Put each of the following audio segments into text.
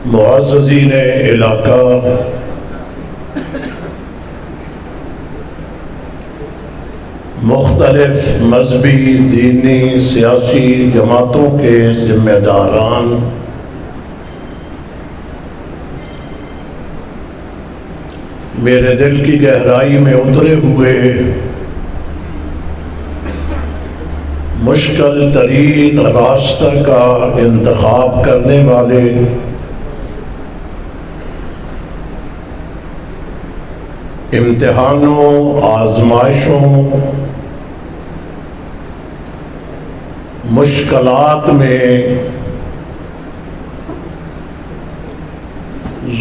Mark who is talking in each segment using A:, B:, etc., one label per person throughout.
A: معززین علاقہ، مختلف مذہبی، دینی، سیاسی جماعتوں کے ذمہ داران، میرے دل کی گہرائی میں اترے ہوئے مشکل ترین راستہ کا انتخاب کرنے والے امتحانوں، آزمائشوں، مشکلات میں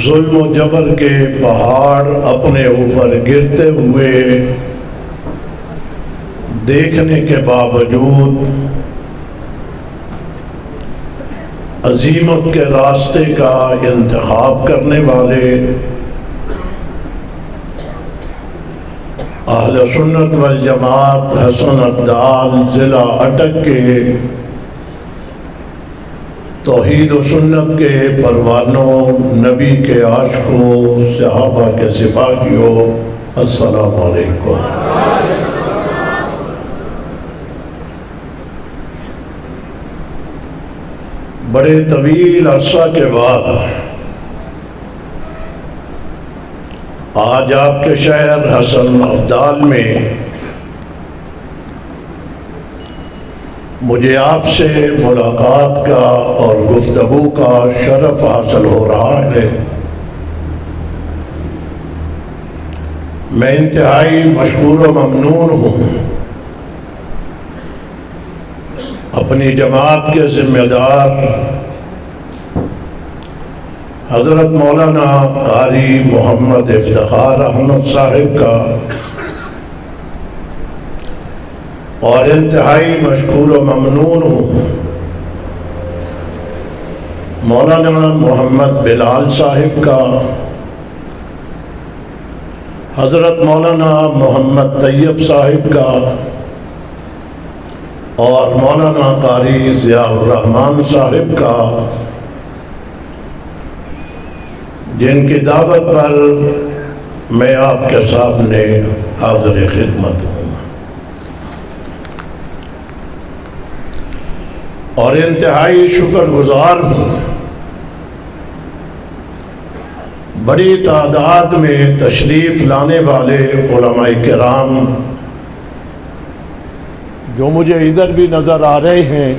A: ظلم و جبر کے پہاڑ اپنے اوپر گرتے ہوئے دیکھنے کے باوجود عزیمت کے راستے کا انتخاب کرنے والے اہل سنت والجماعت حسن عبدال ضلع اٹک کے توحید و سنت کے پروانوں، نبی کے عاشقوں، صحابہ کے سپاہیوں، السلام علیکم۔ بڑے طویل عرصہ کے بعد آج آپ کے شہر حسن عبدال میں مجھے آپ سے ملاقات کا اور گفتگو کا شرف حاصل ہو رہا ہے۔ میں انتہائی مشکور و ممنون ہوں اپنی جماعت کے ذمہ دار حضرت مولانا قاری محمد افتخار احمد صاحب کا، اور انتہائی مشکور و ممنون ہوں مولانا محمد بلال صاحب کا، حضرت مولانا محمد طیب صاحب کا، اور مولانا قاری ضیاء الرحمن صاحب کا، جن کی دعوت پر میں آپ کے سامنے حاضر خدمت ہوں، اور انتہائی شکر گزار ہوں بڑی تعداد میں تشریف لانے والے علماء کرام جو مجھے ادھر بھی نظر آ رہے ہیں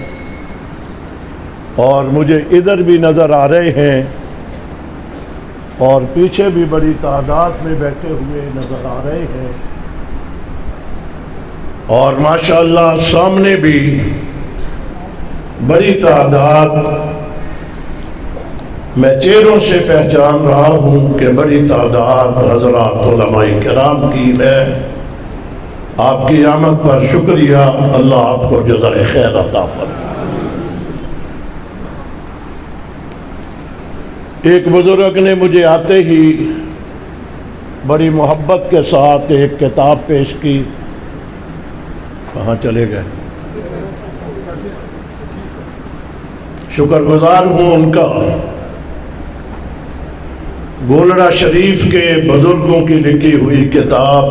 A: اور مجھے ادھر بھی نظر آ رہے ہیں، اور پیچھے بھی بڑی تعداد میں بیٹھے ہوئے نظر آ رہے ہیں، اور ماشاءاللہ سامنے بھی بڑی تعداد، میں چہروں سے پہچان رہا ہوں کہ بڑی تعداد حضرات علماء کرام کی ہے۔ آپ کی آمد پر شکریہ، اللہ آپ کو جزائے خیر عطا فرمائے۔ ایک بزرگ نے مجھے آتے ہی بڑی محبت کے ساتھ ایک کتاب پیش کی۔ کہاں چلے گئے؟ شکر گزار ہوں ان کا۔ گولڑا شریف کے بزرگوں کی لکھی ہوئی کتاب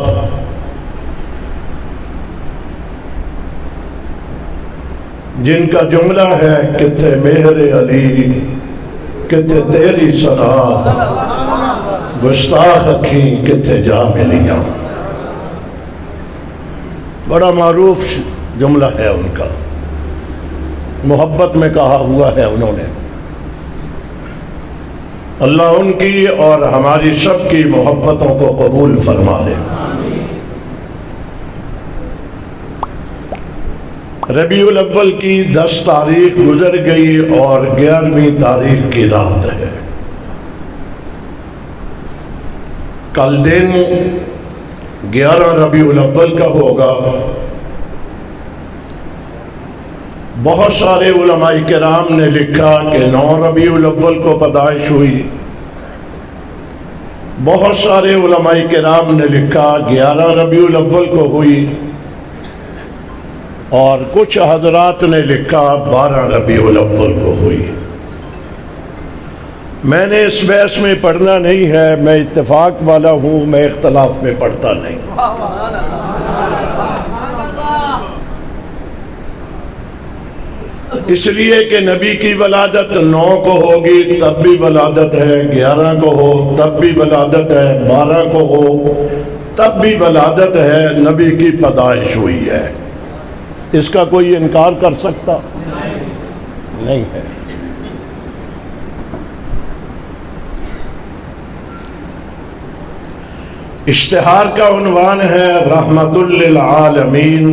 A: جن کا جملہ ہے کتھے مہر علی کتھے تیری ثنا، گستاخ اکھیں کتھے جا ملیاں۔ بڑا معروف جملہ ہے ان کا، محبت میں کہا ہوا ہے انہوں نے۔ اللہ ان کی اور ہماری سب کی محبتوں کو قبول فرما لے۔ ربیع الاول کی 10 تاریخ گزر گئی اور 11ویں تاریخ کی رات ہے۔ کل دن 11 ربیع الاول کا ہوگا۔ بہت سارے علماء کرام نے لکھا کہ 9 ربیع الاول کو پیدائش ہوئی، بہت سارے علماء کرام نے لکھا 11 ربیع الاول کو ہوئی، اور کچھ حضرات نے لکھا 12 ربیع الاول کو ہوئی۔ میں نے اس بحث میں پڑھنا نہیں ہے، میں اتفاق والا ہوں، میں اختلاف میں پڑھتا نہیں۔ اس لیے کہ نبی کی ولادت 9 کو ہوگی تب بھی ولادت ہے، 11 کو ہو تب بھی ولادت ہے، 12 کو ہو تب بھی ولادت ہے، نبی کی پیدائش ہوئی ہے۔ اس کا کوئی انکار کر سکتا نہیں ہے۔ اشتہار کا عنوان ہے رحمت للعالمین،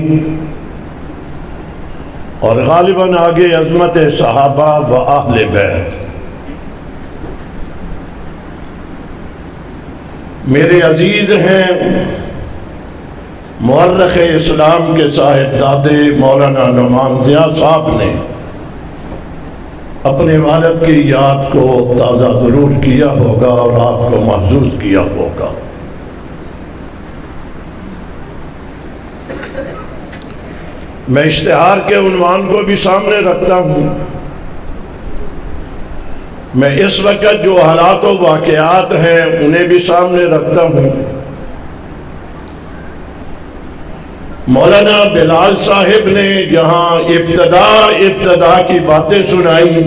A: اور غالباً آگے عظمت صحابہ و اہل بیت۔ میرے عزیز ہیں مورخ اسلام کے صاحبزادے مولانا نعمان ضیاء صاحب نے اپنے والد کی یاد کو تازہ ضرور کیا ہوگا اور آپ کو محظوظ کیا ہوگا۔ میں اشتہار کے عنوان کو بھی سامنے رکھتا ہوں۔ میں اس وقت جو حالات و واقعات ہیں انہیں بھی سامنے رکھتا ہوں۔ مولانا بلال صاحب نے یہاں ابتدا کی باتیں سنائی،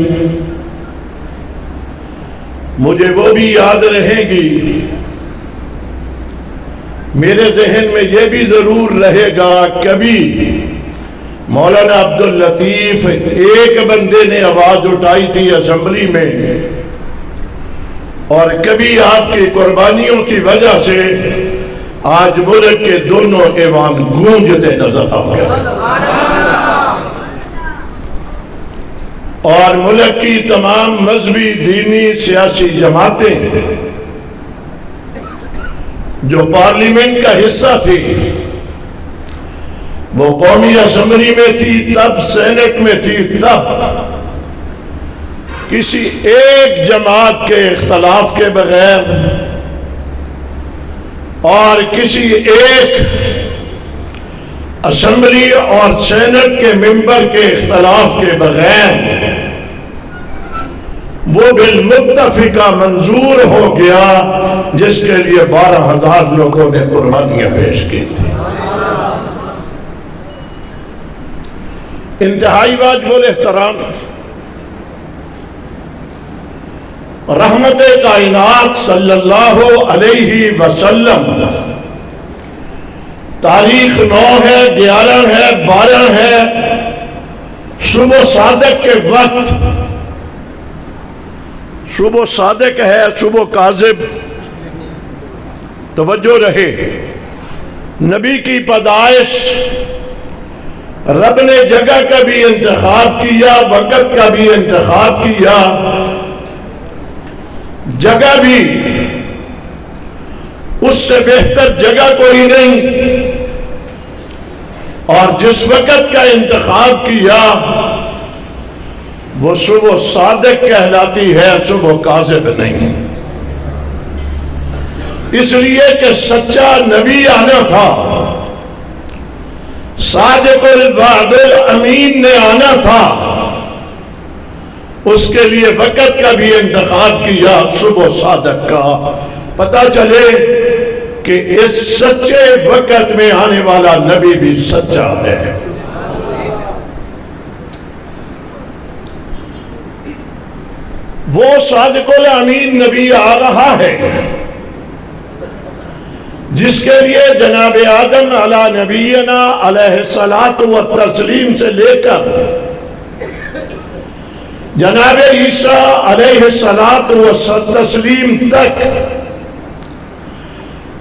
A: مجھے وہ بھی یاد رہیں گی۔ میرے ذہن میں یہ بھی ضرور رہے گا، کبھی مولانا عبداللطیف ایک بندے نے آواز اٹھائی تھی اسمبلی میں، اور کبھی آپ کی قربانیوں کی وجہ سے آج ملک کے دونوں ایوان گونجتے نظر آ گئے، اور ملک کی تمام مذہبی دینی سیاسی جماعتیں جو پارلیمنٹ کا حصہ تھی، وہ قومی اسمبلی میں تھی تب، سینٹ میں تھی تب، کسی ایک جماعت کے اختلاف کے بغیر اور کسی ایک اسمبلی اور سینٹ کے ممبر کے اختلاف کے بغیر وہ بالمتفقہ منظور ہو گیا، جس کے لیے 12,000 لوگوں نے قربانیاں پیش کی تھی۔ انتہائی واجب الاحترام رحمت کائنات صلی اللہ علیہ وسلم، تاریخ 9 ہے، 11 ہے، 12 ہے، صبح صادق کے وقت، صبح صادق ہے، صبح کاذب، توجہ رہے۔ نبی کی پیدائش، رب نے جگہ کا بھی انتخاب کیا، وقت کا بھی انتخاب کیا، جگہ بھی اس سے بہتر جگہ کوئی نہیں، اور جس وقت کا انتخاب کیا وہ صبح صادق کہلاتی ہے، صبح کاذب نہیں، اس لیے کہ سچا نبی آنا تھا، صادق الوعد الامین نے آنا تھا، اس کے لیے وقت کا بھی انتخاب کیا، صبح صادق کا۔ پتہ چلے کہ اس سچے وقت میں آنے والا نبی بھی سچا ہے۔ وہ صادق الامین نبی آ رہا ہے جس کے لیے جناب آدم علی نبینا علیہ الصلاۃ والتسلیم سے لے کر جناب عیسیٰ علیہ الصلاۃ والتسلیم تک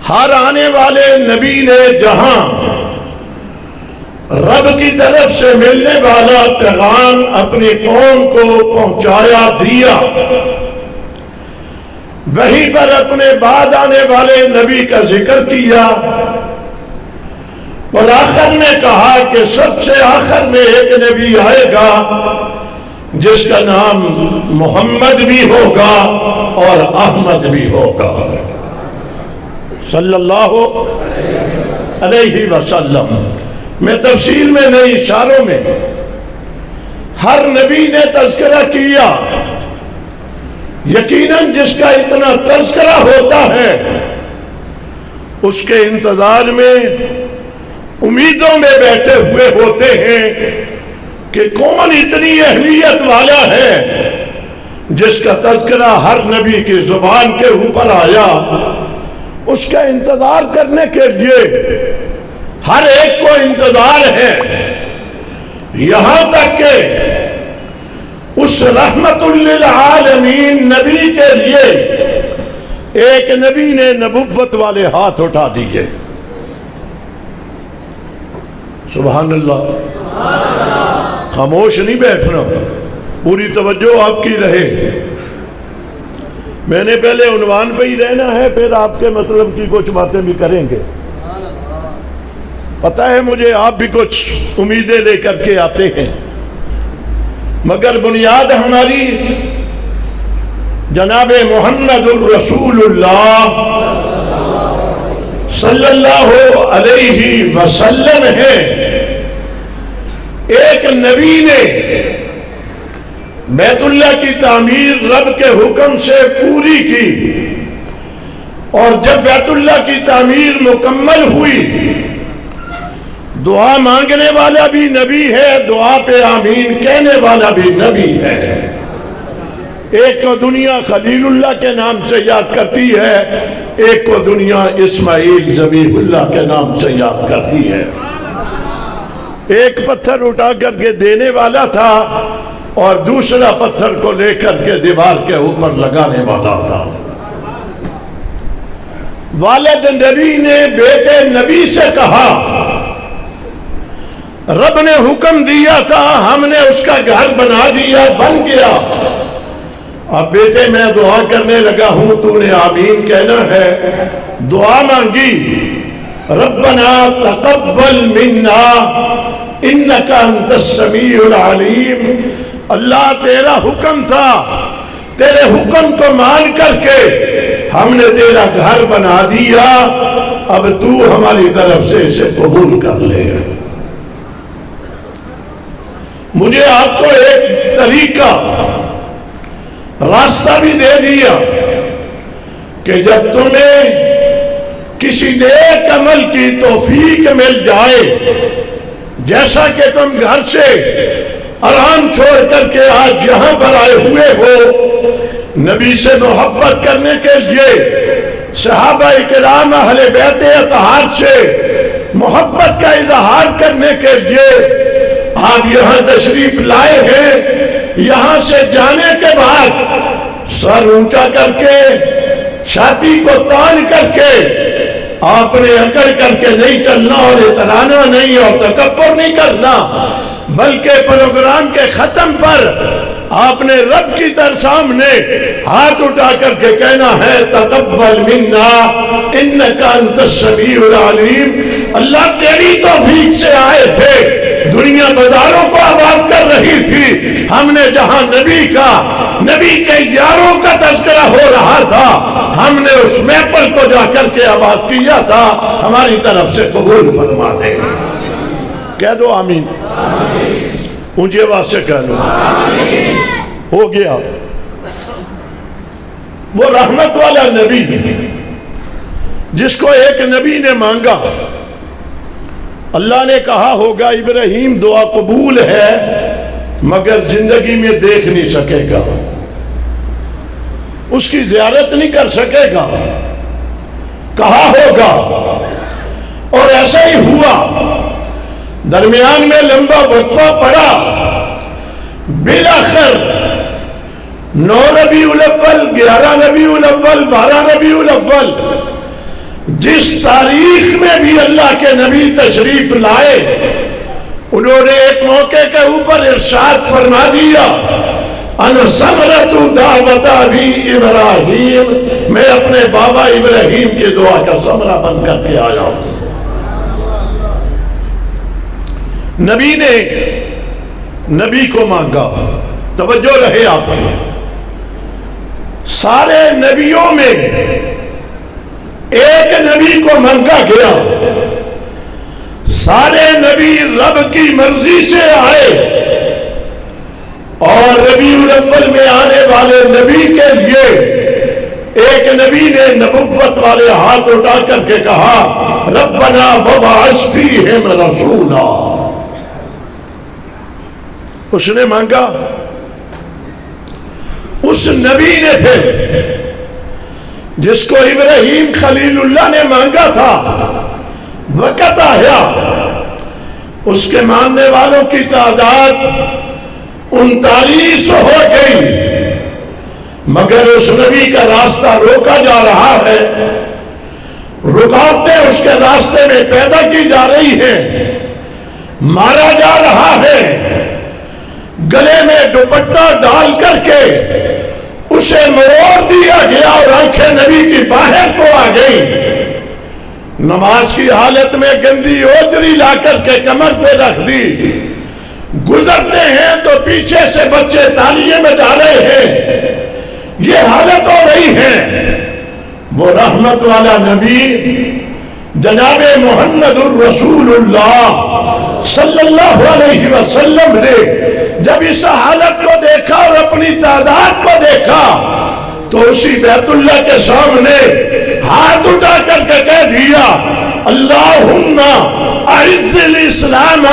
A: ہر آنے والے نبی نے جہاں رب کی طرف سے ملنے والا پیغام اپنی قوم کو پہنچایا دیا، وہیں پر اپنے بعد آنے والے نبی کا ذکر کیا، اور آخر میں کہا کہ سب سے آخر میں ایک نبی آئے گا جس کا نام محمد بھی ہوگا اور احمد بھی ہوگا صلی اللہ علیہ وسلم۔ میں تفصیل میں نہیں، اشاروں میں ہر نبی نے تذکرہ کیا یقیناً جس کا اتنا تذکرہ ہوتا ہے اس کے انتظار میں امیدوں میں بیٹھے ہوئے ہوتے ہیں کہ کون اتنی اہلیت والا ہے جس کا تذکرہ ہر نبی کی زبان کے اوپر آیا. اس کا انتظار کرنے کے لیے ہر ایک کو انتظار ہے، یہاں تک کہ اس رحمت للعالمین نبی کے لیے ایک نبی نے نبوت والے ہاتھ اٹھا دیے. سبحان اللہ. خاموش نہیں بیٹھنا، پوری توجہ آپ کی رہے. میں نے پہلے عنوان پہ ہی رہنا ہے، پھر آپ کے مطلب کی کچھ باتیں بھی کریں گے. پتہ ہے مجھے آپ بھی کچھ امیدیں لے کر کے آتے ہیں، مگر بنیاد ہماری جناب محمد الرسول اللہ صلی اللہ علیہ وسلم ہے. ایک نبی نے بیت اللہ کی تعمیر رب کے حکم سے پوری کی، اور جب بیت اللہ کی تعمیر مکمل ہوئی دعا مانگنے والا بھی نبی ہے، دعا پہ آمین کہنے والا بھی نبی ہے. ایک کو دنیا خلیل اللہ کے نام سے یاد کرتی ہے، ایک کو دنیا اسماعیل ذبیح اللہ کے نام سے یاد کرتی ہے. ایک پتھر اٹھا کر کے دینے والا تھا اور دوسرا پتھر کو لے کر کے دیوار کے اوپر لگانے والا تھا. والد نبی نے بیٹے نبی سے کہا، رب نے حکم دیا تھا، ہم نے اس کا گھر بنا دیا، بن گیا. اب بیٹے میں دعا کرنے لگا ہوں، تو نے آمین کہنا ہے. دعا مانگی، ربنا تقبل منا انک انت السمیع العلیم. اللہ تیرا حکم تھا، تیرے حکم کو مان کر کے ہم نے تیرا گھر بنا دیا، اب تو ہماری طرف سے اسے قبول کر لے. مجھے آپ کو ایک طریقہ راستہ بھی دے دیا کہ جب تمہیں کسی نیک عمل کی توفیق مل جائے، جیسا کہ تم گھر سے آرام چھوڑ کر کے آج یہاں پر آئے ہوئے ہو، نبی سے محبت کرنے کے لیے، صحابہ کرام اہل بیت اطہار سے محبت کا اظہار کرنے کے لیے آپ یہاں تشریف لائے ہیں. یہاں سے جانے کے بعد سر اونچا کر کے، چھاتی کو تان کر کے، آپ نے اکڑ کر کے نہیں چلنا اور اترانا نہیں اور تکبر نہیں کرنا، بلکہ پروگرام کے ختم پر آپ نے رب کی طرف سامنے ہاتھ اٹھا کر کے کہنا ہے، تقبل منا انک انت السمیع العلیم. اللہ تیری توفیق سے آئے تھے، دنیا بازاروں کو آباد کر رہی تھی، ہم نے جہاں نبی کا، نبی کے یاروں کا تذکرہ ہو رہا تھا، ہم نے اس محفل کو جا کر کے آباد کیا تھا. ہماری طرف سے قبول فرما دے. کہہ دو آمین. اونچی آواز سے کہہ لو آمین. ہو گیا. وہ رحمت والا نبی جس کو ایک نبی نے مانگا، اللہ نے کہا ہوگا ابراہیم دعا قبول ہے مگر زندگی میں دیکھ نہیں سکے گا، اس کی زیارت نہیں کر سکے گا، کہا ہوگا. اور ایسا ہی ہوا. درمیان میں لمبا وقفہ پڑا، بالآخر 9 ربیع الاول، 11 ربیع الاول، 12 ربیع الاول، جس تاریخ میں بھی اللہ کے نبی تشریف لائے، انہوں نے ایک موقع کے اوپر ارشاد فرما دیا، انا ثمرۃ دعوت ابی ابراہیم، میں اپنے بابا ابراہیم کی دعا کا ثمرہ بن کر کے آیا ہوں. نبی نے نبی کو مانگا. توجہ رہے آپ کی. سارے نبیوں میں ایک نبی کو مانگا گیا. سارے نبی رب کی مرضی سے آئے اور اور ربیع الاول میں آنے والے نبی کے لیے ایک نبی نے نبوت والے ہاتھ اٹھا کر کے کہا ربنا وبعث فیہم رسولا. اس نے مانگا. اس نبی نے پھر جس کو ابراہیم خلیل اللہ نے مانگا تھا وقت آیا اس کے ماننے والوں کی تعداد 39 ہو گئی، مگر اس نبی کا راستہ روکا جا رہا ہے، رکاوٹیں اس کے راستے میں پیدا کی جا رہی ہیں، مارا جا رہا ہے. گلے میں دوپٹہ ڈال کر کے اسے مروڑ دیا گیا اور آنکھیں نبی کی باہر کو آ گئی. نماز کی حالت میں گندی اوجری لا کر کے کمر پہ رکھ دی. گزرتے ہیں تو پیچھے سے بچے تالیے میں جا رہے ہیں. یہ حالت ہو رہی ہے. وہ رحمت والا نبی جناب محمد الرسول اللہ صلی اللہ علیہ وسلم نے جب اس حالت کو دیکھا اور اپنی تعداد کو دیکھا تو اسی بیت اللہ کے سامنے ہاتھ اٹھا کر کے کہہ دیا اللہم اعز الاسلام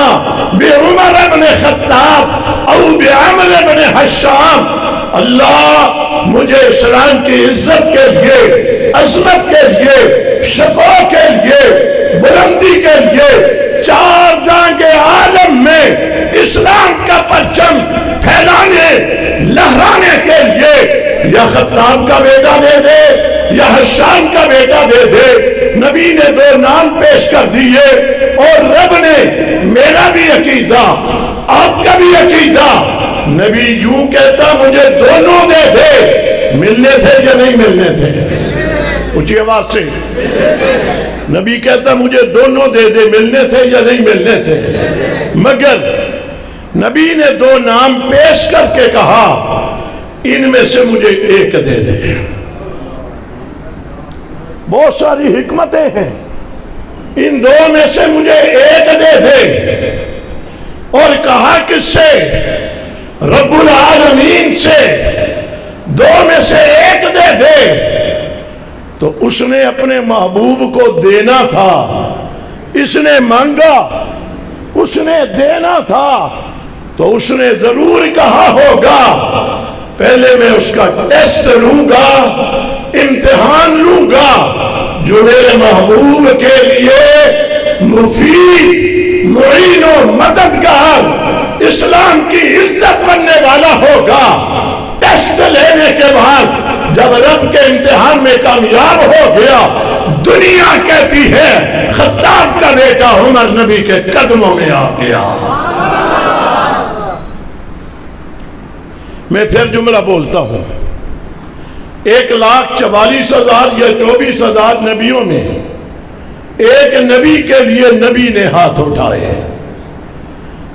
A: بعمر بن خطاب او بعمر بن حشام. اللہ مجھے اسلام کی عزت کے لیے، عظمت کے لیے، شفا کے لیے، بلندی کے لیے، چار دانگے عالم میں اسلام کا پرچم پھیلانے لہرانے کے لیے یا خطاب کا بیٹا دے دے یا حشام کا بیٹا دے دے. نبی نے 2 نام پیش کر دیے اور رب نے میرا بھی عقیدہ آپ کا بھی عقیدہ. نبی یوں کہتا مجھے دونوں دے دے. ملنے تھے یا نہیں ملنے تھے؟ اونچی آواز سے. نبی کہتا مجھے دونوں دے دے. ملنے تھے یا نہیں ملنے تھے؟ مگر نبی نے 2 نام پیش کر کے کہا ان میں سے مجھے ایک دے دے. بہت ساری حکمتیں ہیں. ان 2 میں سے مجھے ایک دے دے. اور کہا کس سے؟ رب العالمین سے. 2 میں سے ایک دے دے. تو اس نے اپنے محبوب کو دینا تھا. اس نے مانگا، اس نے دینا تھا، تو اس نے ضرور کہا ہوگا پہلے میں اس کا ٹیسٹ لوں گا، امتحان لوں گا. جو میرے محبوب کے لیے مفید، معین و مددگار، اسلام کی عزت بننے والا ہوگا. ٹیسٹ لینے کے بعد جب رب کے امتحان میں کامیاب ہو گیا، دنیا کہتی ہے خطاب کا بیٹا عمر نبی کے قدموں میں آ گیا. میں پھر جملہ بولتا ہوں. 1,44,000 یا 24,000 نبیوں میں ایک نبی کے لیے نبی نے ہاتھ اٹھائے،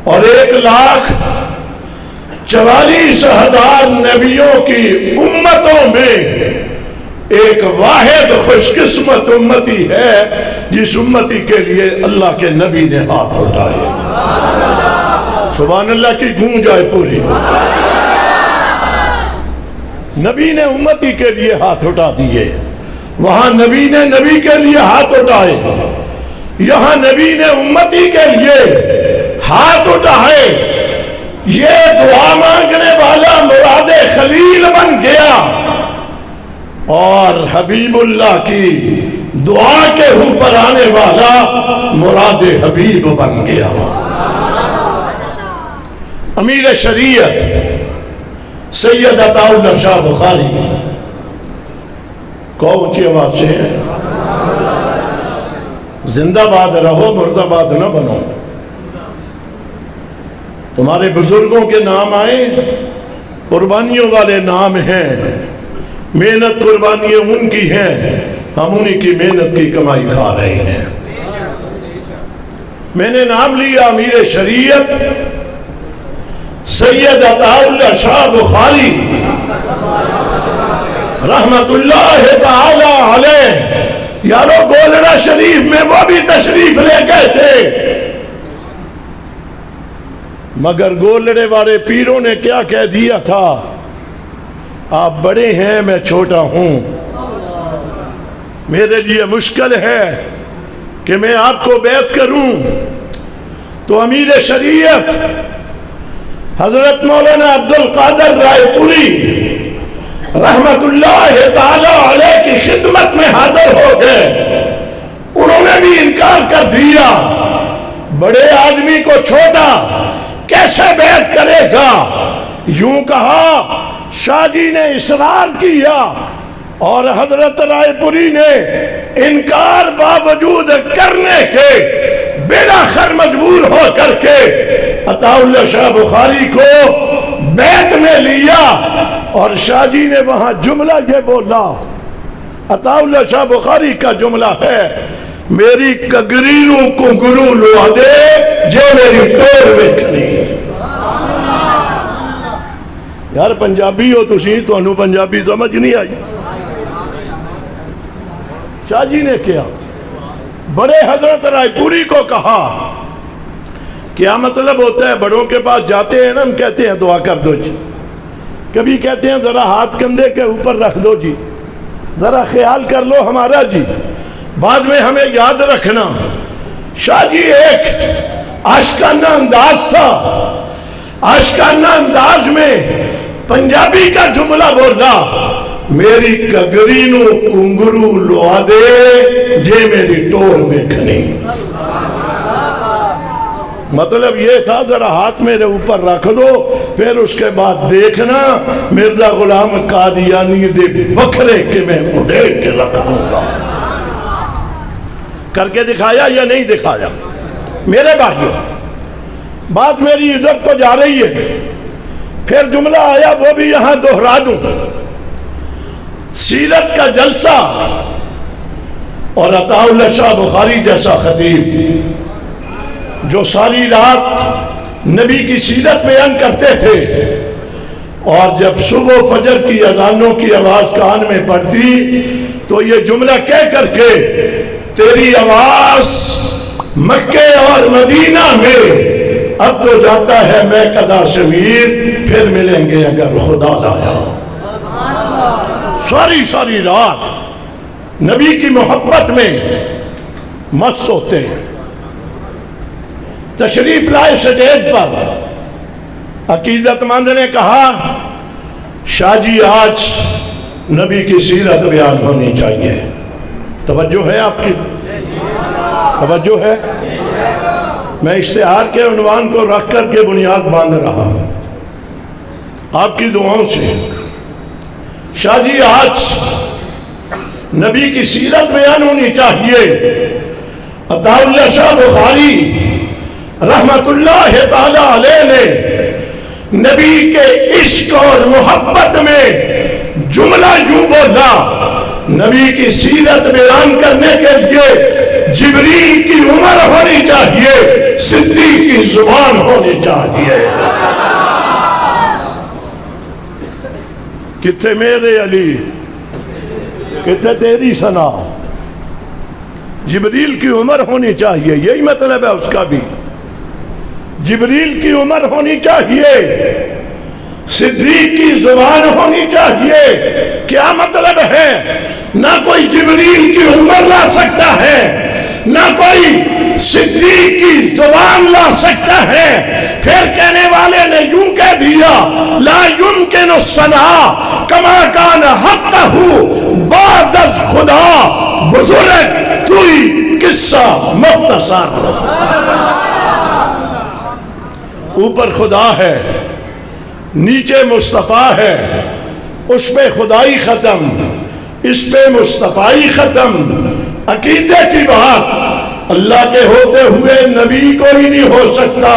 A: اور 1,44,000 نبیوں کی امتوں میں ایک واحد خوش قسمت امتی ہے جس امتی کے لیے اللہ کے نبی نے ہاتھ اٹھائے. سبحان اللہ کی گونج آئے پوری. نبی نے امتی کے لیے ہاتھ اٹھا دیے. وہاں نبی نے نبی کے لیے ہاتھ اٹھائے، یہاں نبی نے امتی کے لیے ہاتھ اٹھائے. یہ دعا مانگنے والا مراد خلیل بن گیا اور حبیب اللہ کی دعا کے اوپر آنے والا مراد حبیب بن گیا. امیر شریعت سید عطا اللہ شاہ بخاری کو اونچی آواز سے زندہ باد رہو، مردہ باد نہ بنو. تمہارے بزرگوں کے نام آئے، قربانیوں والے نام ہیں، محنت قربانیاں ان کی ہیں، ہم انہی کی محنت کی کمائی کھا رہے ہیں. میں نے نام لیا امیر شریعت سید عطا اللہ شاہ بخاری رحمت اللہ تعالی علیہ. یارو گولڑا شریف میں وہ بھی تشریف لے گئے تھے. مگر گولڑے والے پیروں نے کیا کہہ دیا تھا؟ آپ بڑے ہیں میں چھوٹا ہوں، میرے لیے مشکل ہے کہ میں آپ کو بیعت کروں۔ تو امیر شریعت حضرت مولانا عبدالقادر رائے پوری رحمت اللہ تعالی علیہ کی خدمت میں حاضر ہو گئے۔ انہوں نے بھی انکار کر دیا، بڑے آدمی کو چھوٹا کیسے بیعت کرے گا؟ یوں کہا، شاہ جی نے اصرار کیا اور حضرت رائے پوری نے انکار باوجود کرنے کے بلاخر مجبور ہو کر کے عطا اللہ شاہ بخاری کو بیعت میں لیا۔ اور شاہ جی نے وہاں جملہ یہ بولا، عطا اللہ شاہ بخاری کا جملہ ہے، میری کگریوں کو گرو لوا دے جو میری ٹور ویکھنی۔ یار پنجابی ہو تسی، تو انہوں پنجابی سمجھ نہیں آئی۔ شاہ جی نے کیا؟ بڑے حضرت رائے پوری کو کہا، کیا مطلب ہوتا ہے؟ بڑوں کے پاس جاتے ہیں نا، ہم کہتے ہیں دعا کر دو جی، کبھی کہتے ہیں ذرا ہاتھ کندھے کے اوپر رکھ دو جی، ذرا خیال کر لو ہمارا جی، بعد میں ہمیں یاد رکھنا۔ شاہ جی ایک عاشقانہ انداز تھا، عاشقانہ انداز میں پنجابی کا جملہ بولا، میری کگرینو کنگرو لوا دے جے میری ٹور ویکھنی۔ مطلب یہ تھا ذرا ہاتھ میرے اوپر رکھ دو، پھر اس کے بعد دیکھنا مرزا غلام قادیانی دے بکھرے کے میں اڑے کے رکھ دوں گا۔ کر کے دکھایا یا نہیں دکھایا؟ میرے بھائیو، بات میری ادھر کو جا رہی ہے، پھر جملہ آیا وہ بھی یہاں دہرا دوں۔ سیرت کا جلسہ اور عطا اللہ شاہ بخاری جیسا خطیب جو ساری رات نبی کی سیرت بیان کرتے تھے، اور جب صبح فجر کی اذانوں کی آواز کان میں پڑتی تو یہ جملہ کہہ کر کے، تیری آواز مکے اور مدینہ میں اب تو جاتا ہے میں قدا شمیر، پھر ملیں گے اگر خدا لایا۔ ساری رات نبی کی محبت میں مست ہوتے ہیں۔ تشریف لائے سٹیج پر، عقیدت مند نے کہا، شاہ جی آج نبی کی سیرت بیان ہونی چاہیے۔ توجہ ہے آپ کی؟ توجہ ہے؟ میں اشتہار کے عنوان کو رکھ کر کے بنیاد باندھ رہا ہوں آپ کی دعاؤں سے۔ شاہ جی آج نبی کی سیرت بیان ہونی چاہیے۔ عطا اللہ شاہ بخاری رحمت اللہ تعالی علیہ نے نبی کے عشق اور محبت میں جملہ یوں بولا، نبی کی سیرت بیان کرنے کے لیے جبریل کی عمر ہونی چاہیے، صدیق کی زبان ہونی چاہیے۔ کتنے میرے علی، کتنے تیری ثنا، جبریل کی عمر ہونی چاہیے، یہی مطلب ہے اس کا بھی۔ جبریل کی عمر ہونی چاہیے، صدیق کی زبان ہونی چاہیے۔ کیا مطلب ہے؟ نہ کوئی جبریل کی عمر لا سکتا ہے، نہ کوئی صدیق کی زبان لا سکتا ہے۔ پھر کہنے والے نے یوں کہہ دیا، لا یمکن الصنع کما کان حقہ بعد خدا، بزرگ توئی قصہ مختصر۔ اوپر خدا ہے، نیچے مصطفیٰ ہے، اس پہ خدائی ختم، اس پہ مصطفیٰ ختم۔ عقیدے کی بات، اللہ کے ہوتے ہوئے نبی کوئی نہیں ہو سکتا،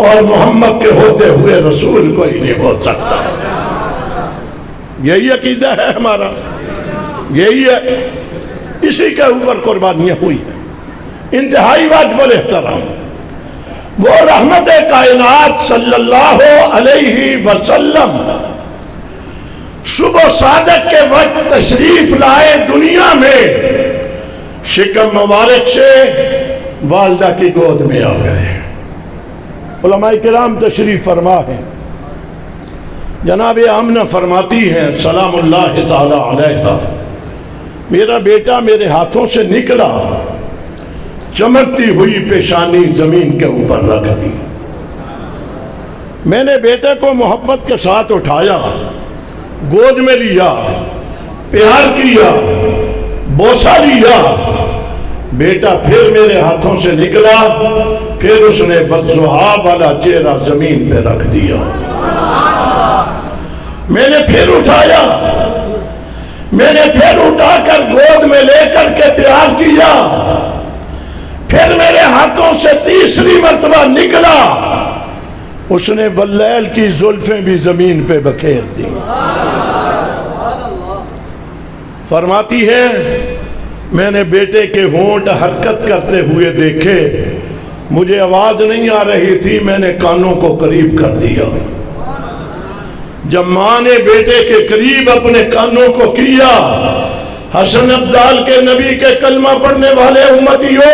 A: اور محمد کے ہوتے ہوئے رسول کوئی نہیں ہو سکتا۔ یہی عقیدہ ہے ہمارا، یہی ہے، اسی کے اوپر قربانیاں ہوئی ہیں۔ انتہائی واجب الاحترام وہ رحمت کائنات صلی اللہ علیہ وسلم صبح صادق کے وقت تشریف لائے دنیا میں، شکم مبارک سے والدہ کی گود میں آ گئے۔ علماء کرام تشریف فرما ہیں. جناب آمنہ فرماتی ہیں سلام اللہ تعالی علیہا، میرا بیٹا میرے ہاتھوں سے نکلا، چمکتی ہوئی پیشانی زمین کے اوپر رکھ دی. میں نے بیٹے کو محبت کے ساتھ اٹھایا، گود میں لیا، پیار کیا، بوسہ لیا. بیٹا پھر میرے ہاتھوں سے نکلا، پھر اس نے والضحیٰ والا چہرہ زمین پہ رکھ دیا. میں نے پھر اٹھایا، میں نے پھر اٹھا کر گود میں لے کر کے پیار کیا. پھر میرے ہاتھوں سے تیسری مرتبہ نکلا، اس نے واللیل کی زلفیں بھی زمین پہ بکھیر دی. فرماتی ہے میں نے بیٹے کے ہونٹ حرکت کرتے ہوئے دیکھے، مجھے آواز نہیں آ رہی تھی، میں نے کانوں کو قریب کر دیا. جب ماں نے بیٹے کے قریب اپنے کانوں کو کیا، حسن ابدال کے نبی کے کلمہ پڑھنے والے امتیوں،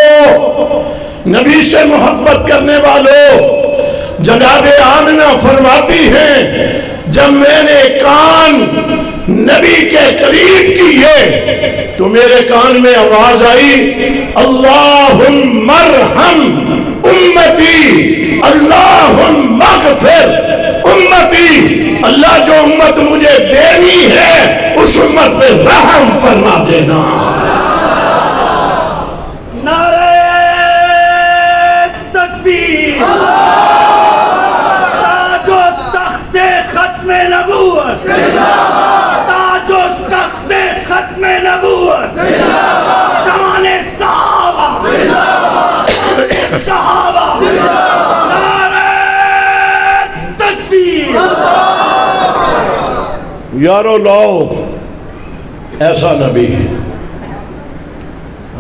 A: نبی سے محبت کرنے والوں، جناب آمنہ فرماتی ہیں جب میں نے کان نبی کے قریب کیے تو میرے کان میں آواز آئی اللہم ارحم امتی، اللہم اغفر امتی. اللہ جو امت مجھے دینی ہے اس امت پہ رحم فرما دینا.
B: نعرہ تکبیر، تاج و تخت ختم نبوت، تاج و تخت ختم نبوت، شان صحابہ، صحابہ، نعرہ تکبیر.
A: یارو لاؤ ایسا نبی،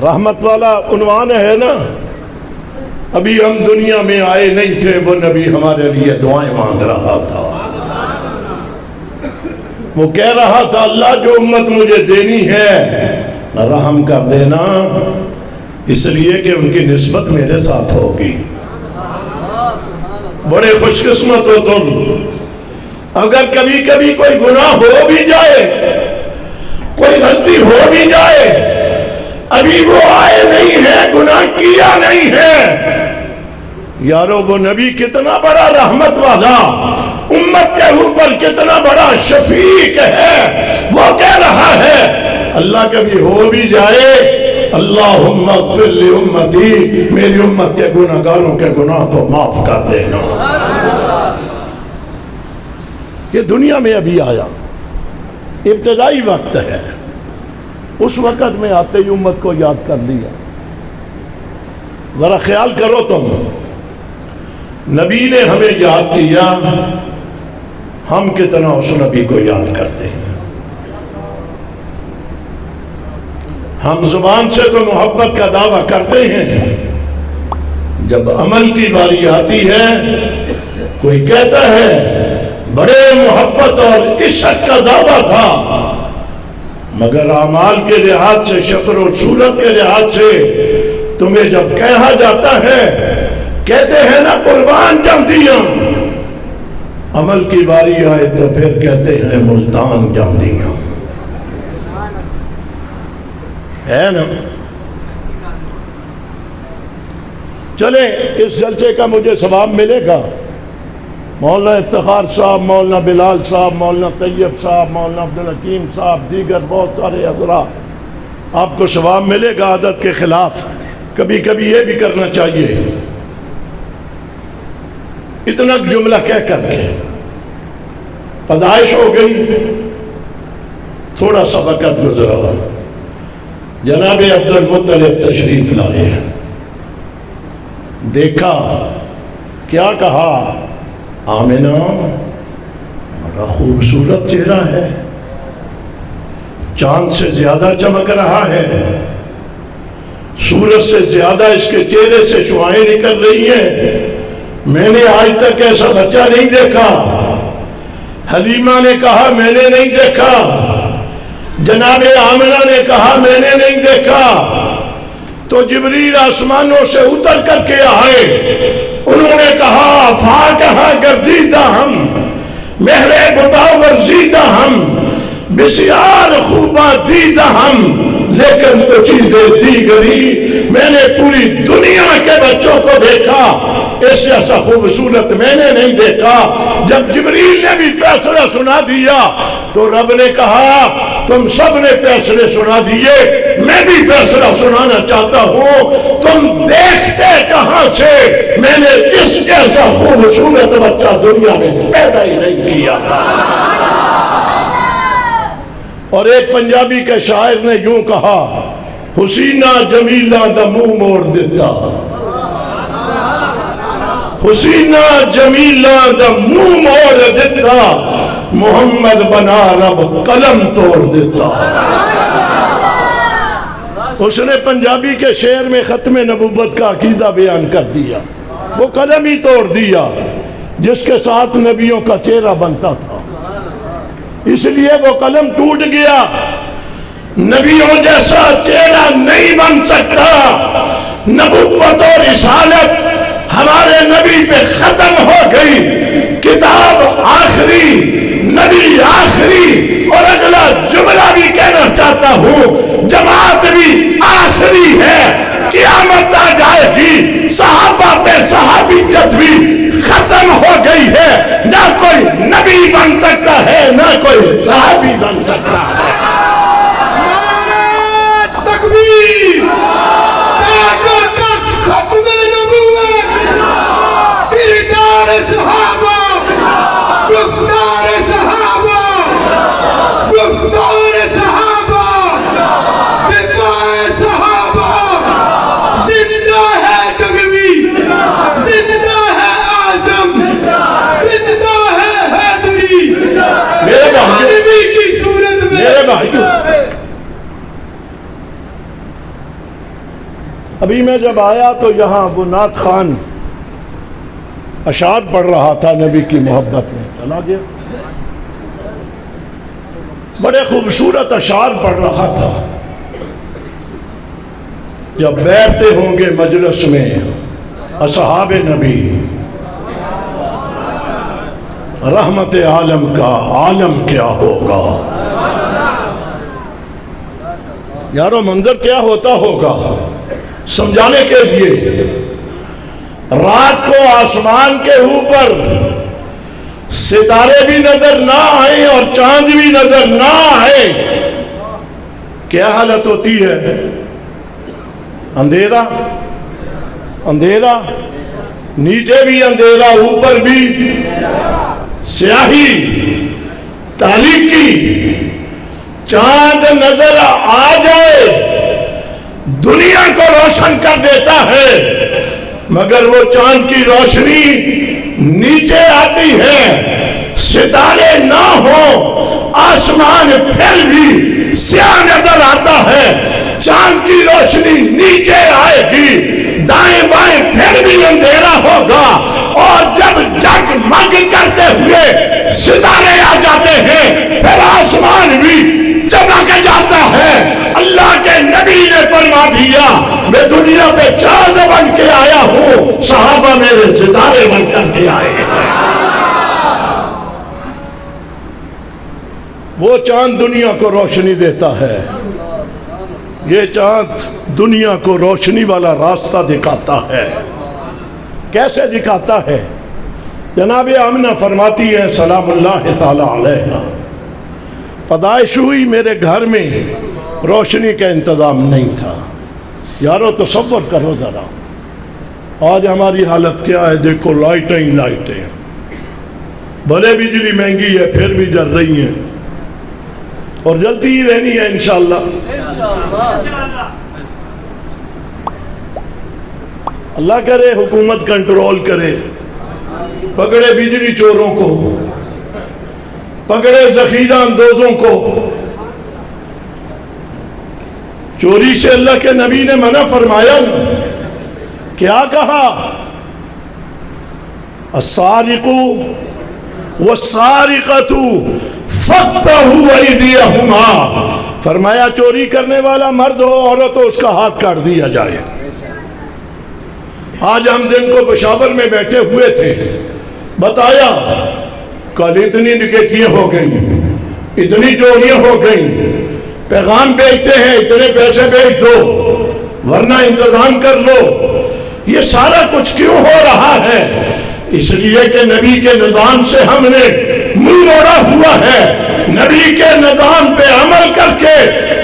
A: رحمت والا عنوان ہے نا. ابھی ہم دنیا میں آئے نہیں تھے، وہ نبی ہمارے لیے دعائیں مانگ رہا تھا. وہ کہہ رہا تھا اللہ جو امت مجھے دینی ہے رحم کر دینا، اس لیے کہ ان کی نسبت میرے ساتھ ہوگی. بڑے خوش قسمت ہو تم. اگر کبھی کبھی کوئی گناہ ہو بھی جائے، کوئی غلطی ہو بھی جائے، ابھی وہ آئے نہیں ہے، گناہ کیا نہیں ہے، یارو وہ نبی کتنا بڑا رحمت والا، امت کے اوپر کتنا بڑا شفیق ہے. وہ کہہ رہا ہے اللہ کبھی ہو بھی جائے اللہم اغفر لی امتی، میری امت کے گناہگاروں کے گناہ کو معاف کر دینا. یہ دنیا میں ابھی آیا، ابتدائی وقت ہے، اس وقت میں آتے ہی امت کو یاد کر لیا. ذرا خیال کرو تم، نبی نے ہمیں یاد کیا، ہم کتنا اس نبی کو یاد کرتے ہیں. ہم زبان سے تو محبت کا دعویٰ کرتے ہیں، جب عمل کی باری آتی ہے کوئی کہتا ہے بڑے محبت اور عشق کا دعویٰ تھا، مگر اعمال کے لحاظ سے، شکل و صورت کے لحاظ سے تمہیں جب کہا جاتا ہے، کہتے ہیں نا قربان جمدیاں، عمل کی باری آئے تو پھر کہتے ہیں ملتان جمدیاں. ہے نا؟ چلیں اس جلسے کا مجھے ثواب ملے گا. مولانا افتخار صاحب، مولانا بلال صاحب، مولانا طیب صاحب، مولانا عبدالحکیم صاحب، دیگر بہت سارے حضرات، آپ کو ثواب ملے گا عادت کے خلاف. کبھی کبھی یہ بھی کرنا چاہیے. اتنا جملہ کہہ کر کے پیدائش ہو گئی، تھوڑا سا وقت گزرا، جناب عبد المطلب تشریف لائے، دیکھا، کیا کہا؟ آمنہ بڑا خوبصورت چہرہ ہے، چاند سے زیادہ چمک رہا ہے، سورج سے زیادہ اس کے چہرے سے شعاعیں نکل رہی ہیں، میں نے آج تک ایسا بچہ نہیں دیکھا. حلیمہ نے کہا میں نے نہیں دیکھا، جناب آمنہ نے کہا میں نے نہیں دیکھا. تو جبریل آسمانوں سے اتر کر کے آئے، انہوں نے کہا فاکہاں گردیدہ ہم، مہر بتا ورزیدہ ہم، بسیار خوباں دیدہ ہم، لیکن تو چیزیں دیگری۔ میں نے پوری دنیا کے بچوں کو دیکھا، اس جیسا خوبصورت میں نے نہیں دیکھا۔ جب جبریل نے بھی فیصلہ سنا دیا تو رب نے کہا تم سب نے فیصلے سنا دیے، میں بھی فیصلہ سنانا چاہتا ہوں، تم دیکھتے کہاں سے؟ میں نے اس جیسا خوبصورت بچہ دنیا میں پیدا ہی نہیں کیا تھا۔ اور ایک پنجابی کے شاعر نے یوں کہا، حسینہ جمیلہ دا منہ موڑ دیتا، حسینہ جمیلہ دا منہ موڑ دیتا، محمد بنا رب قلم توڑ دیتا۔ اس نے پنجابی کے شعر میں ختم نبوت کا عقیدہ بیان کر دیا، وہ قلم ہی توڑ دیا جس کے ساتھ نبیوں کا چہرہ بنتا تھا، اس لیے وہ قلم ٹوٹ گیا۔ نبیوں جیسا چہرہ نہیں بن سکتا۔ نبوت اور رسالت ہمارے نبی پہ ختم ہو گئی، کتاب آخری، نبی آخری، اور اگلا جملہ بھی کہنا چاہتا ہوں، جماعت بھی آخری ہے۔ قیامت آ جائے گی، صحابہ پہ صحابیت بھی ختم ہو گئی ہے، نہ کوئی نبی بن سکتا ہے نہ کوئی صحابی بن سکتا ہے۔
B: نعرہ تکبیر، تاج و تخت ختم نبوت، کردار صحابہ، گفتار صحابہ، گفتار صحابہ، دفاع صحابہ، زندہ ہے جگوی، زندہ ہے اعظم، زندہ ہے حیدری،
A: میرے
B: نبی کی صورت میں۔
A: میرے بھائیو، ابھی میں جب آیا تو یہاں وہ نعت خان اشعار پڑھ رہا تھا نبی کی محبت میں، چلا گیا، بڑے خوبصورت اشعار پڑھ رہا تھا۔ جب بیٹھتے ہوں گے مجلس میں اصحاب نبی، رحمت عالم کا عالم کیا ہوگا؟ یارو منظر کیا ہوتا ہوگا؟ سمجھانے کے لیے، رات کو آسمان کے اوپر ستارے بھی نظر نہ آئیں اور چاند بھی نظر نہ آئے، کیا حالت ہوتی ہے؟ اندھیرا، اندھیرا، نیچے بھی اندھیرا، اوپر بھی سیاہی، تاریکی۔ چاند نظر آ جائے دنیا کو روشن کر دیتا ہے، مگر وہ چاند کی روشنی نیچے آتی ہے، ستارے نہ ہوں آسمان پھر بھی سیاہ نظر آتا ہے، چاند کی روشنی نیچے آئے گی، دائیں بائیں پھر بھی اندھیرا ہوگا، اور جب جگمگ کرتے ہوئے ستارے آ جاتے ہیں پھر آسمان بھی چمک جاتا ہے۔ اللہ کے نبی نے فرما دیا، میں دنیا پہ چاند بن کے آیا ہوں، صحابہ میرے ستارے بن کر کے آئے ہیں۔ وہ چاند دنیا کو روشنی دیتا ہے، یہ چاند دنیا کو روشنی والا راستہ دکھاتا ہے۔ کیسے دکھاتا ہے؟ جناب آمنہ فرماتی ہے سلام اللہ تعالی علیہا، پیدائش ہوئی میرے گھر میں روشنی کا انتظام نہیں تھا۔ یارو تصور کرو ذرا، آج ہماری حالت کیا ہے؟ دیکھو لائٹیں ہی لائٹیں، بھلے بجلی مہنگی ہے پھر بھی جل رہی ہیں اور جلتی ہی رہنی ہے انشاءاللہ۔ اللہ کرے حکومت کنٹرول کرے، پکڑے بجلی چوروں کو، پکڑے ذخیرہ اندوزوں کو۔ چوری سے اللہ کے نبی نے منع فرمایا نا، کیا کہا؟ السارق والسارقۃ فاقطعوا ایدیہما، فرمایا چوری کرنے والا مرد ہو عورت ہو اس کا ہاتھ کاٹ دیا جائے۔ آج ہم دن کو پشاور میں بیٹھے ہوئے تھے، بتایا کل اتنی ڈکیتیاں ہو گئیں، اتنی چوریاں ہو گئیں، پیغام بیچتے ہیں اتنے پیسے بیچ دو ورنہ انتظام کر لو۔ یہ سارا کچھ کیوں ہو رہا ہے؟ اس لیے کہ نبی کے نظام سے ہم نے منہ موڑا ہوا ہے۔ نبی کے نظام پہ عمل کر کے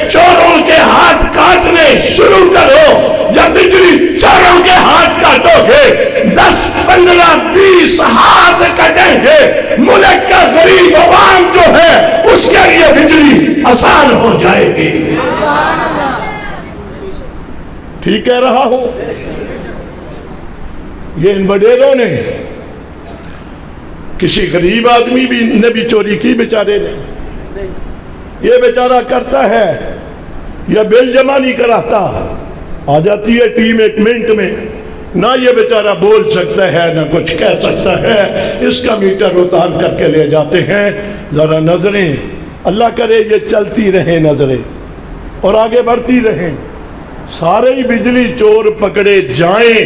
A: چوروں کے ہاتھ کاٹنے شروع کرو۔ جب بجلی چوروں کے ہاتھ کاٹو گے 10 15 20 ہاتھ کٹیں گے، ملک کا غریب عوام جو ہے اس کے لیے بجلی آسان ہو جائے گی۔ ٹھیک کہہ رہا ہوں؟ یہ ان وڈیروں نے کسی غریب آدمی بھی نے بھی چوری کی بیچارے نے؟ یہ بیچارہ کرتا ہے یا بل جمع نہیں کراتا، آ جاتی ہے ٹیم 1 منٹ میں، نہ یہ بیچارہ بول سکتا ہے نہ کچھ کہہ سکتا ہے، اس کا میٹر اتار کر کے لے جاتے ہیں۔ ذرا نظریں، اللہ کرے یہ چلتی رہیں نظریں اور آگے بڑھتی رہیں، سارے ہی بجلی چور پکڑے جائیں،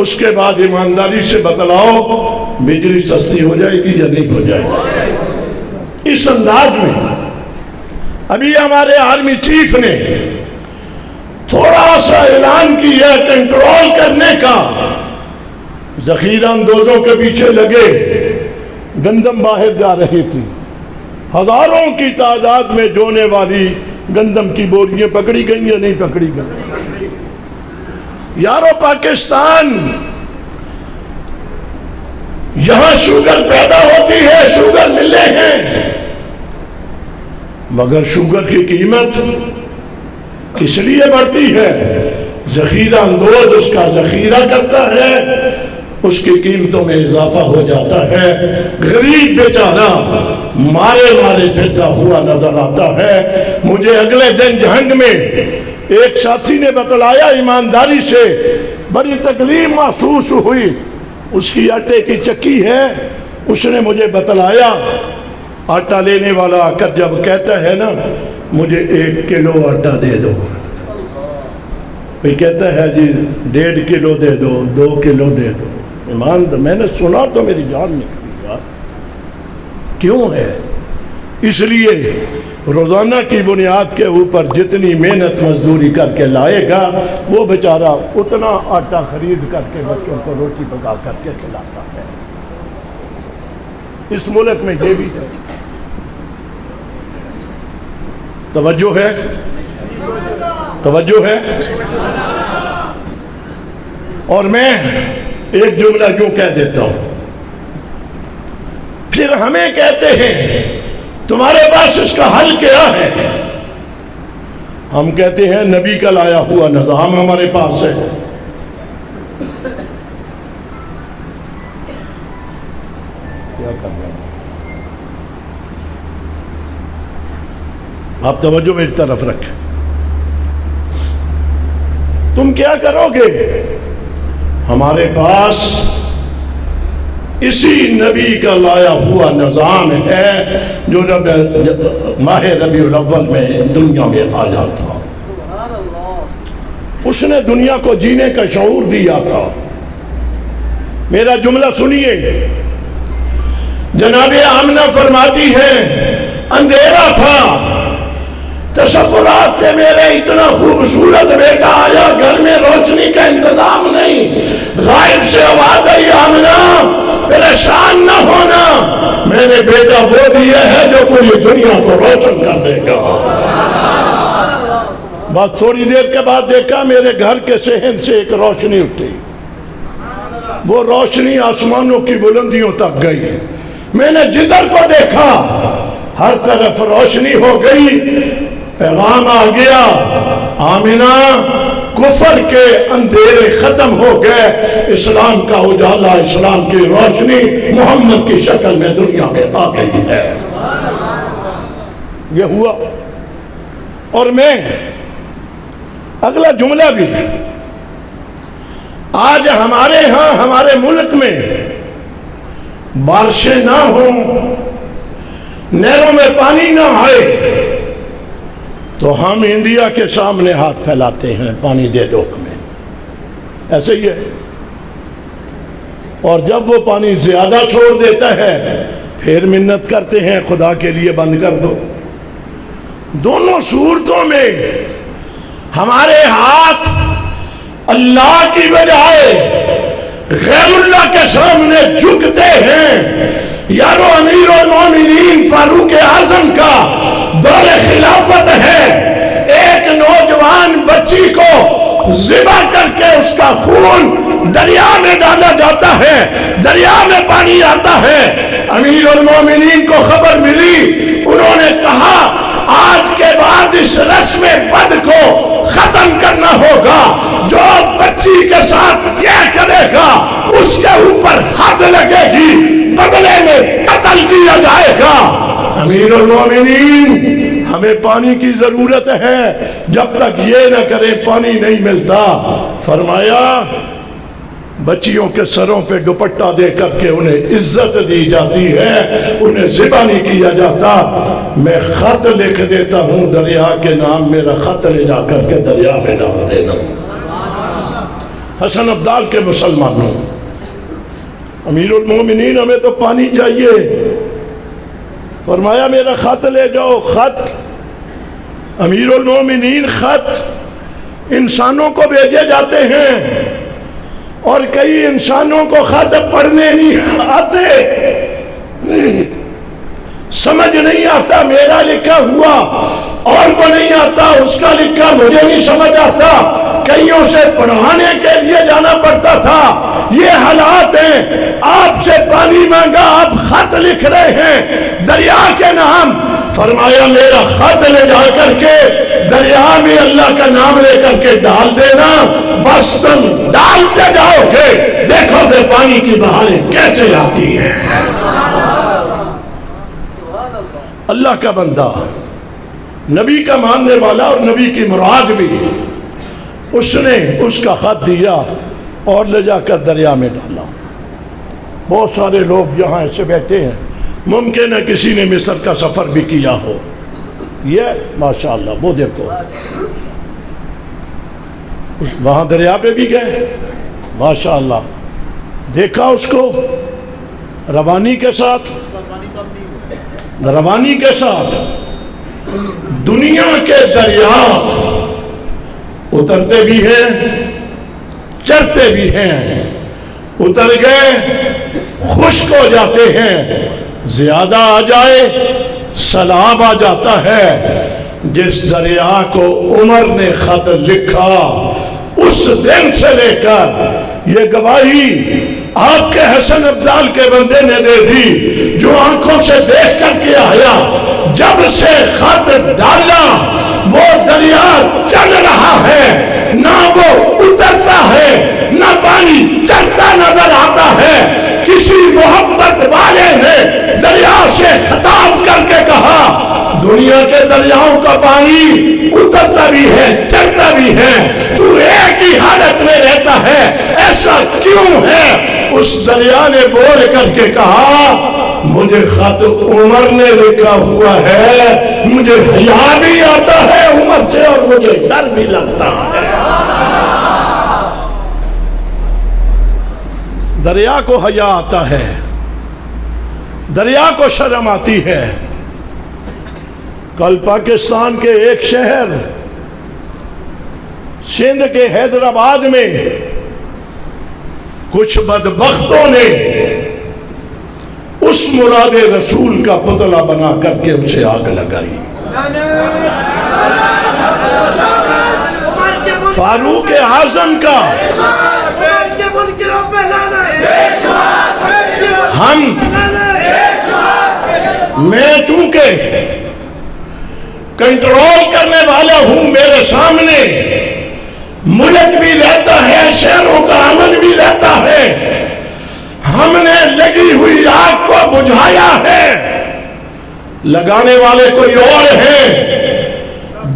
A: اس کے بعد ایمانداری سے بتلاؤ بجلی سستی ہو جائے گی یا نہیں ہو جائے گی۔ اس انداز میں ابھی ہمارے آرمی چیف نے تھوڑا سا اعلان کیا کنٹرول کرنے کا، ذخیرہ اندوزوں کے پیچھے لگے، گندم باہر جا رہی تھی، ہزاروں کی تعداد میں جونے والی گندم کی بوریاں پکڑی گئیں یا نہیں پکڑی گئیں؟ یارو پاکستان، یہاں شوگر پیدا ہوتی ہے، شوگر ملے ہیں، مگر شوگر کی قیمت کس لیے بڑھتی ہے؟ ذخیرہ اندوز اس کا ذخیرہ کرتا ہے، اس کی قیمتوں میں اضافہ ہو جاتا ہے، غریب بیچارہ مارے مارے پھرتا ہوا نظر آتا ہے۔ مجھے اگلے دن جہنگ میں ایک ساتھی نے بتلایا، ایمانداری سے بڑی تکلیف محسوس ہوئی، اس کی آٹے کی چکی ہے، اس نے مجھے بتلایا، آٹا لینے والا آ کر جب کہتا ہے نا مجھے 1 کلو آٹا دے دو، کوئی کہتا ہے جی 1.5 کلو دے دو، 2 کلو دے دو، میں نے سنا تو میری جان نکلی یار، کیوں ہے؟ اس لیے روزانہ کی بنیاد کے اوپر جتنی محنت مزدوری کر کے لائے گا وہ بیچارہ اتنا آٹا خرید کر کے بچوں کو روٹی پکا کر کے کھلاتا ہے۔ اس ملک میں یہ بھی ہے، توجہ ہے، توجہ ہے۔ اور میں ایک جملہ کیوں کہہ دیتا ہوں، پھر ہمیں کہتے ہیں تمہارے پاس اس کا حل کیا ہے؟ ہم کہتے ہیں نبی کا لایا ہوا نظام ہمارے پاس ہے۔ کیا کرنا؟ آپ توجہ میری طرف رکھیں، تم کیا کرو گے؟ ہمارے پاس اسی نبی کا لایا ہوا نظام ہے جو ماہ ربیع الاول میں دنیا میں آیا تھا، اس نے دنیا کو جینے کا شعور دیا تھا۔ میرا جملہ سنیے، جناب آمنہ فرماتی ہے اندھیرا تھا، تصورات تھے میرے اتنا خوبصورت بیٹا آیا، گھر میں روشنی کا انتظام نہیں، غائب سے آواز آئی آمنہ پریشان نہ ہونا، میں نے بیٹا وہ دیا ہے جو پوری دنیا کو روشن کر دے گا۔ بس تھوڑی دیر کے بعد دیکھا میرے گھر کے صحن سے ایک روشنی اٹھی، وہ روشنی آسمانوں کی بلندیوں تک گئی، میں نے جدھر کو دیکھا ہر طرف روشنی ہو گئی، پیغام آ گیا آمنہ کفر کے اندھیرے ختم ہو گئے، اسلام کا اجالا، اسلام کی روشنی محمد کی شکل میں دنیا میں آ گئی ہے۔ یہ ہوا۔ اور میں اگلا جملہ بھی، آج ہمارے ہاں ہمارے ملک میں بارشیں نہ ہوں، نہروں میں پانی نہ آئے تو ہم انڈیا کے سامنے ہاتھ پھیلاتے ہیں، پانی دے دو ہمیں، ایسے ہی ہے۔ اور جب وہ پانی زیادہ چھوڑ دیتا ہے پھر منت کرتے ہیں خدا کے لیے بند کر دو۔ دونوں صورتوں میں ہمارے ہاتھ اللہ کی بجائے غیر اللہ کے سامنے جھکتے ہیں۔ یارو امیر المومنین فاروق اعظم کا دور خلافت ہے، ایک نوجوان بچی کو ذبح کر کے اس کا خون دریا میں ڈالا جاتا ہے، دریا میں پانی آتا ہے۔ امیر المومنین کو خبر ملی، انہوں نے کہا آج کے بعد اس رسم بد کو ختم کرنا ہوگا، جو بچی کے ساتھ یہ کرے گا اس کے اوپر حد لگے گی، بدلے میں قتل کیا جائے گا۔ امیر المومنین ہمیں پانی کی ضرورت ہے، جب تک یہ نہ کریں پانی نہیں ملتا۔ فرمایا بچیوں کے سروں پہ دوپٹہ دے کر کے انہیں عزت دی جاتی ہے، انہیں ذبح نہیں کیا جاتا۔ میں خط لکھ دیتا ہوں دریا کے نام، میرا خط لے جا کر کے دریا میں ڈال دینا۔ حسن عبدال کے مسلمانوں، امیر المومنین ہمیں تو پانی چاہیے، فرمایا میرا خط لے جاؤ۔ خط امیر المومنین خط انسانوں کو بھیجے جاتے ہیں، اور کئی انسانوں کو خط پڑھنے نہیں آتے، سمجھ نہیں آتا میرا لکھا ہوا، اور کو نہیں آتا اس کا لکھا مجھے نہیں سمجھ آتا، کئیوں سے پڑھانے کے لیے جانا پڑتا تھا۔ یہ حالات ہیں، آپ سے پانی مانگا، آپ خط لکھ رہے ہیں دریا کے نام۔ فرمایا میرا خط لے جا کر کے دریا میں اللہ کا نام لے کر کے ڈال دینا، بس تم ڈالتے جاؤ گے، دیکھو گے پانی کی بہاریں کیسے آتی ہیں۔ اللہ کا بندہ، نبی کا ماننے والا اور نبی کی مراد بھی، اس نے اس کا خط دیا اور لے جا کر دریا میں ڈالا۔ بہت سارے لوگ یہاں ایسے بیٹھے ہیں، ممکن ہے کسی نے مصر کا سفر بھی کیا ہو، یہ ماشاءاللہ وہ دیکھو وہاں دریا پہ بھی گئے، ماشاءاللہ دیکھا اس کو روانی کے ساتھ، روانی کے ساتھ دنیا کے دریا اترتے بھی ہیں چڑھتے بھی ہیں، اتر گئے خشک ہو جاتے ہیں، زیادہ آ جائے سیلاب آ جاتا ہے۔ جس دریا کو عمر نے خط لکھا اس دن سے لے کر یہ گواہی آپ کے حسن عبدال کے بندے نے دے دی، جو آنکھوں سے دیکھ کر کے آیا، جب سے خط ڈالا وہ دریا چل رہا ہے، نہ وہ اترتا ہے نہ پانی چڑھتا نظر آتا ہے۔ کسی محبت والے نے دریا سے خطاب کر کے کہا دنیا کے دریاؤں کا پانی اترتا بھی ہے چڑھتا بھی ہے، تو ایک ہی حالت میں رہتا ہے، ایسا کیوں ہے؟ اس دریا نے بول کر کے کہا مجھے خط عمر نے لکھا ہوا ہے، مجھے حیا بھی آتا ہے عمر سے اور مجھے ڈر بھی لگتا ہے۔ دریا کو حیا آتا ہے، دریا کو شرم آتی ہے۔ کل پاکستان کے ایک شہر سندھ کے حیدرآباد میں کچھ بدبختوں نے اس مراد رسول کا پتلا بنا کر کے اسے آگ لگائی۔ فاروق اعظم کا میں چونکہ کنٹرول کرنے والا ہوں، میرے سامنے ملک بھی رہتا ہے، شہروں کا امن بھی رہتا ہے، ہم نے لگی ہوئی آگ کو بجھایا ہے، لگانے والے کوئی اور ہیں،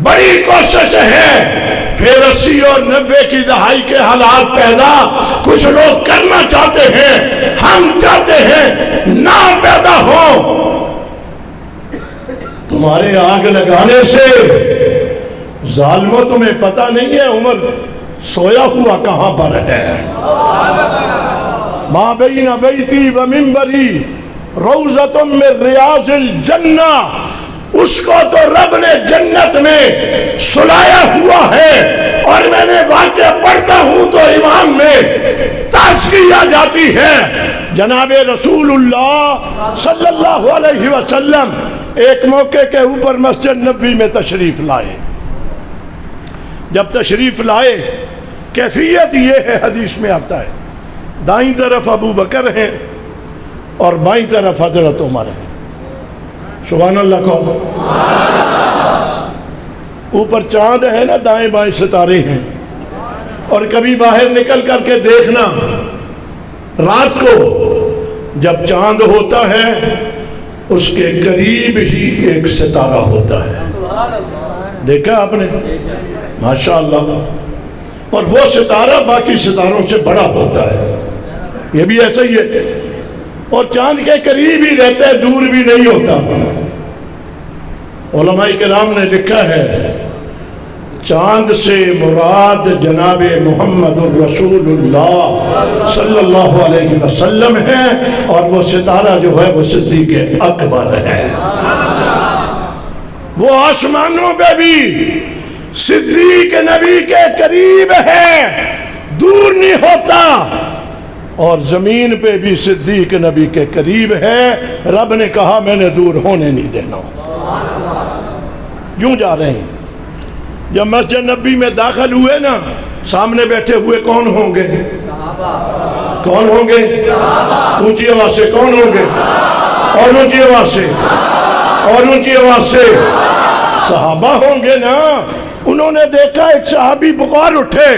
A: بڑی کوشش ہے۔ پھر 80 اور 90 کی دہائی کے حالات پیدا کچھ لوگ کرنا چاہتے ہیں، ہم چاہتے ہیں نہ پیدا ہو۔ تمہارے آگ لگانے سے ظالموں تمہیں پتہ نہیں ہے عمر سویا ہوا کہاں پر ہے، ما بین بیتی و منبری روضۃ من ریاض الجنہ، اس کو تو رب نے جنت میں سلایا ہوا ہے، اور میں نے واقعہ پڑھتا ہوں تو امام میں تازکیہ جاتی ہے۔ جناب رسول اللہ صلی اللہ علیہ وسلم ایک موقع کے اوپر مسجد نبوی میں تشریف لائے۔ جب تشریف لائے، کیفیت یہ ہے، حدیث میں آتا ہے، دائیں طرف ابو بکر ہیں اور بائیں طرف حضرت عمر ہیں۔ سبحان اللہ کہو۔ اوپر چاند ہے نا، دائیں بائیں ستارے ہیں، اور کبھی باہر نکل کر کے دیکھنا، رات کو جب چاند ہوتا ہے اس کے قریب ہی ایک ستارہ ہوتا ہے، دیکھا آپ نے؟ ماشاءاللہ۔ اور وہ ستارہ باقی ستاروں سے بڑا ہوتا ہے، یہ بھی ایسا ہی ہے، اور چاند کے قریب ہی رہتا ہے، دور بھی نہیں ہوتا۔ علماء کرام نے لکھا ہے چاند سے مراد جناب محمد الرسول اللہ صلی اللہ علیہ وسلم ہے، اور وہ ستارہ جو ہے وہ صدیق اکبر ہے۔ وہ آسمانوں پہ بھی صدیق نبی کے قریب ہے، دور نہیں ہوتا، اور زمین پہ بھی صدیق نبی کے قریب ہے۔ رب نے کہا میں نے دور ہونے نہیں دینا۔ یوں جا رہے ہیں، جب مسجد نبی میں داخل ہوئے نا، سامنے بیٹھے ہوئے کون ہوں گے؟ کون ہوں گے؟ اونچی آواز سے کون ہوں گے؟ اور اونچی آواز سے، اور اونچی آواز سے صحابہ ہوں گے نا۔ انہوں نے دیکھا ایک صحابی پکار اٹھے،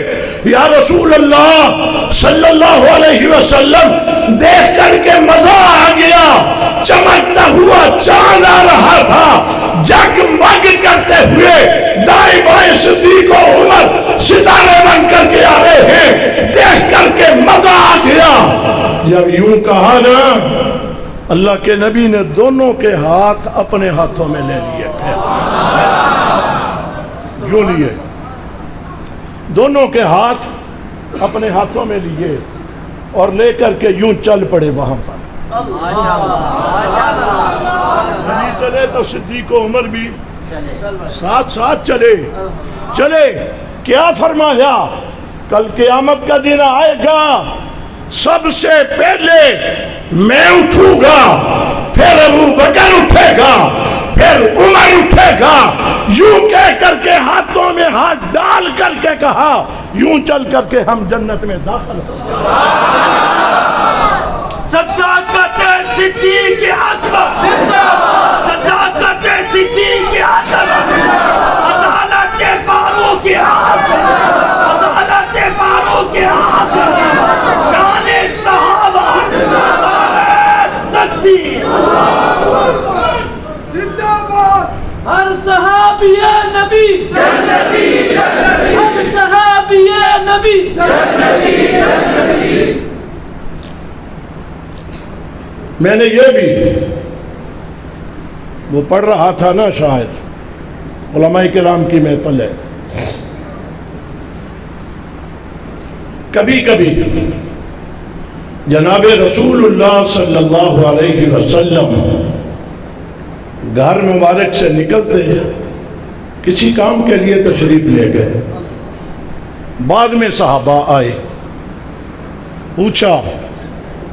A: یا رسول اللہ صلی اللہ علیہ وسلم، دیکھ کر کے مزہ آ گیا، چمکتا ہوا چاند آ رہا تھا، جگمگ کرتے ہوئے دائیں بائیں صدیق و عمر ستارے بن کر کے آ رہے ہیں، دیکھ کر کے مزہ آ گیا۔ جب یوں کہا نا، اللہ کے نبی نے دونوں کے ہاتھ اپنے ہاتھوں میں لے لیے، یوں لیے، دونوں کے ہاتھ اپنے ہاتھوں میں لیے، اور لے کر کے یوں چل پڑے وہاں پر۔ نبی چلے تو صدیق و عمر بھی ساتھ ساتھ چلے۔ کیا فرمایا؟ کل قیامت کا دن آئے گا، سب سے پہلے میں اٹھوں گا، پھر ابو بکر اٹھے گا، پھر عمر اٹھے گا۔ یوں کہہ کر کے ہاتھوں میں ہاتھ ڈال کر کے کہا، یوں چل کر کے ہم جنت میں داخل ہوں۔
B: صداقت صدیق اکبر، صداقت صدیق اکبر، عدالت فاروق اعظم، عدالت فاروق اعظم، شان صحابہ، تکبیر،
C: ہر صحابی نبی جنتی، ہر صحابی نبی جنتی۔
A: میں نے یہ بھی وہ پڑھ رہا تھا نا، شاید علماء کرام کی محفل ہے، کبھی کبھی جناب رسول اللہ صلی اللہ علیہ وسلم گھر مبارک سے نکلتے کسی کام کے لیے تشریف لے گئے، بعد میں صحابہ آئے، پوچھا،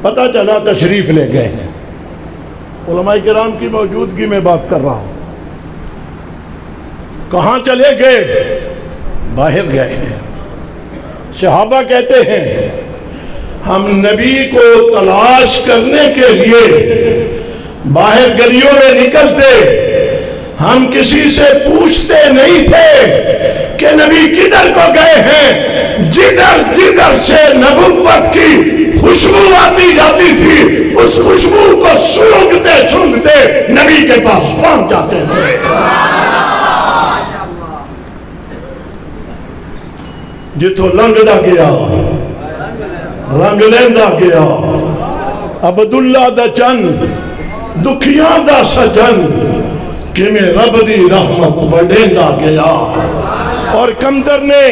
A: پتہ چلا تشریف لے گئے ہیں۔ علماء کرام کی موجودگی میں بات کر رہا ہوں۔ کہاں چلے گئے؟ باہر گئے ہیں۔ صحابہ کہتے ہیں ہم نبی کو تلاش کرنے کے لیے باہر گلیوں میں نکلتے، ہم کسی سے پوچھتے نہیں تھے کہ نبی کدھر کو گئے ہیں، جدھر جدھر سے نبوت کی خوشبو آتی جاتی تھی، اس خوشبو کو سونگھتے سونگھتے نبی کے پاس پہنچ جاتے تھے۔ جتوں لنگدا گیا رنگ لیندہ گیا، عبداللہ دا چن دکھیاں دا سجن، کہ میں رب دی رحمت وڈیندا گیا۔ اور کمتر نے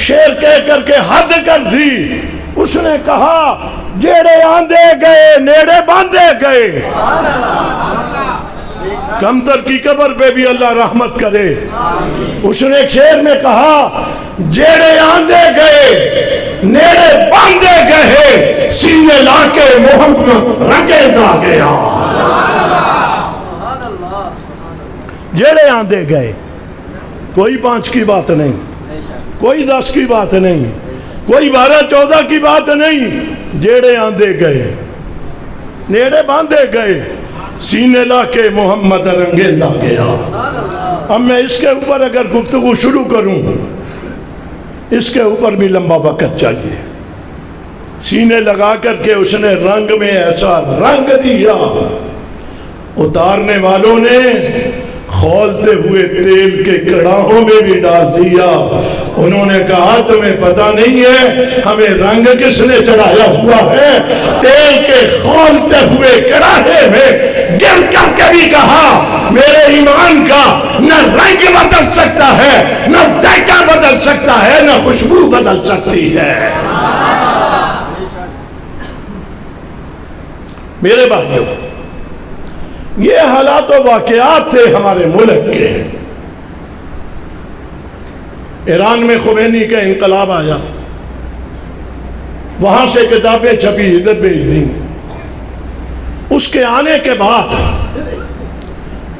A: شعر کہہ کر کے حد کر دی، اس نے کہا جیڑے آندے گئے نیڑے باندھے گئے. کمتر کی قبر پہ بھی اللہ رحمت کرے. اس نے ایک شعر میں کہا جیڑے آندے گئے نیڑے باندھے گئے سینے لا کے محمد رنگے دا گیا. جیڑے آندے گئے، کوئی 5 کی بات نہیں، کوئی 10 کی بات نہیں، کوئی 12-14 کی بات نہیں. جیڑے آندے گئے نیڑے باندھے گئے سینے لا کے محمد رنگیندا گیا. اب میں اس کے اوپر اگر گفتگو شروع کروں اس کے اوپر بھی لمبا وقت چاہیے. سینے لگا کر کے اس نے رنگ میں ایسا رنگ دیا، اتارنے والوں نے کھولتے ہوئے تیل کے کڑاہوں میں بھی ڈال دیا. انہوں نے کہا تمہیں پتہ نہیں ہے ہمیں رنگ کس نے چڑھایا ہوا ہے؟ تیل کے کھولتے ہوئے کڑاہے میں گر کر کے بھی کہا میرے ایمان کا نہ رنگ بدل سکتا ہے، نہ ذائقہ بدل سکتا ہے، نہ خوشبو بدل سکتی ہے. میرے بھائیوں، یہ حالات و واقعات تھے ہمارے ملک کے. ایران میں خمینی کا انقلاب آیا، وہاں سے کتابیں چھپی ادھر بھیج دیں. اس کے آنے کے بعد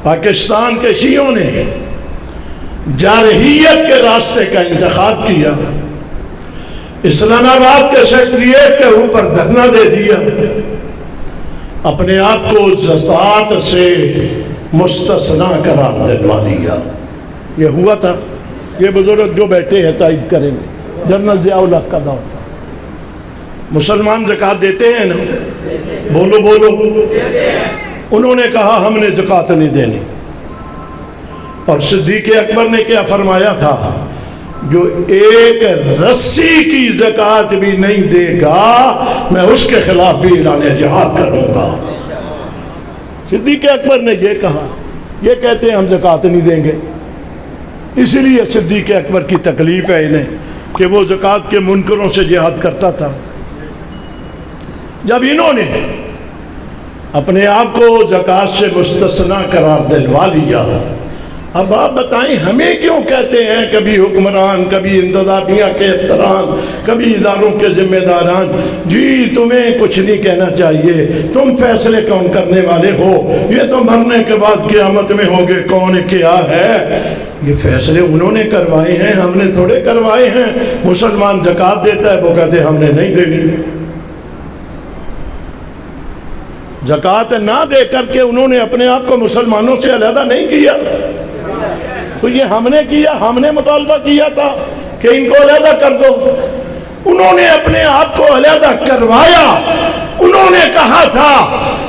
A: پاکستان کے شیعوں نے جارحیت کے راستے کا انتخاب کیا. اسلام آباد کے سیکریٹریٹ کے اوپر دھرنا دے دیا، اپنے آپ کو زکوٰۃ سے مستثنیٰ قرار دلوا دیا. یہ ہوا تھا. یہ بزرگ جو بیٹھے ہیں تائید کریں گے، جنرل ضیاء الحق کا دور تھا. مسلمان زکوٰۃ دیتے ہیں نا؟ بولو بولو. انہوں نے کہا ہم نے زکوٰۃ نہیں دینی. اور صدیق اکبر نے کیا فرمایا تھا؟ جو ایک رسی کی زکوٰۃ بھی نہیں دے گا میں اس کے خلاف بھی اعلان جہاد کروں گا. صدیق اکبر نے یہ کہا. یہ کہتے ہیں ہم زکوٰۃ نہیں دیں گے. اسی لیے صدیق اکبر کی تکلیف ہے انہیں کہ وہ زکوٰۃ کے منکروں سے جہاد کرتا تھا. جب انہوں نے اپنے آپ کو زکوٰۃ سے مستثنیٰ قرار دلوا لیا، اب آپ بتائیں ہمیں کیوں کہتے ہیں کبھی حکمران، کبھی انتظامیہ کے افسران، کبھی اداروں کے ذمہ داران جی تمہیں کچھ نہیں کہنا چاہیے، تم فیصلے کون کرنے والے ہو، یہ تو مرنے کے بعد قیامت میں ہوں گے کون کیا ہے. یہ فیصلے انہوں نے کروائے ہیں، ہم نے تھوڑے کروائے ہیں. مسلمان زکوٰۃ دیتا ہے وہ کہتے ہیں ہم نے نہیں دینی. زکوٰۃ نہ دے کر کے انہوں نے اپنے آپ کو مسلمانوں سے علیحدہ نہیں کیا. تو یہ ہم نے کیا، ہم نے مطالبہ کیا تھا کہ ان کو علیحدہ کر دو. انہوں نے اپنے آپ کو علیحدہ کروایا. انہوں نے کہا تھا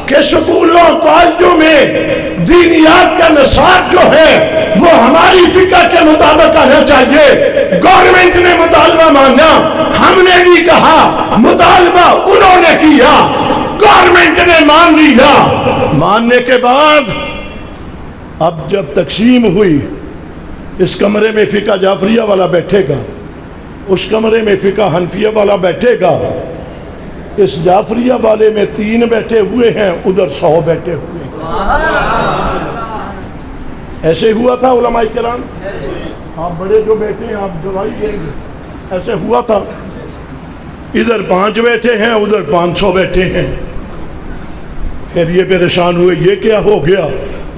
A: کہ سکولوں کالجوں میں دینیات کا نصاب جو ہے وہ ہماری فقہ کے مطابق آنا چاہیے. گورنمنٹ نے مطالبہ مانا، ہم نے بھی کہا مطالبہ انہوں نے کیا، گورنمنٹ نے مان لیا. ماننے کے بعد اب جب تقسیم ہوئی، اس کمرے میں فقہ جعفریہ والا بیٹھے گا، اس کمرے میں فقہ حنفیہ والا بیٹھے گا. اس جعفریہ والے میں 3 بیٹھے ہوئے ہیں، ادھر 100 بیٹھے ہوئے ہیں. ایسے ہوا تھا علماء کرام. آپ بڑے جو بیٹھے ہیں آپ گواہی دیں گے، ایسے ہوا تھا. ادھر 5 بیٹھے ہیں، ادھر 500 بیٹھے ہیں. پھر یہ پریشان ہوئے یہ کیا ہو گیا؟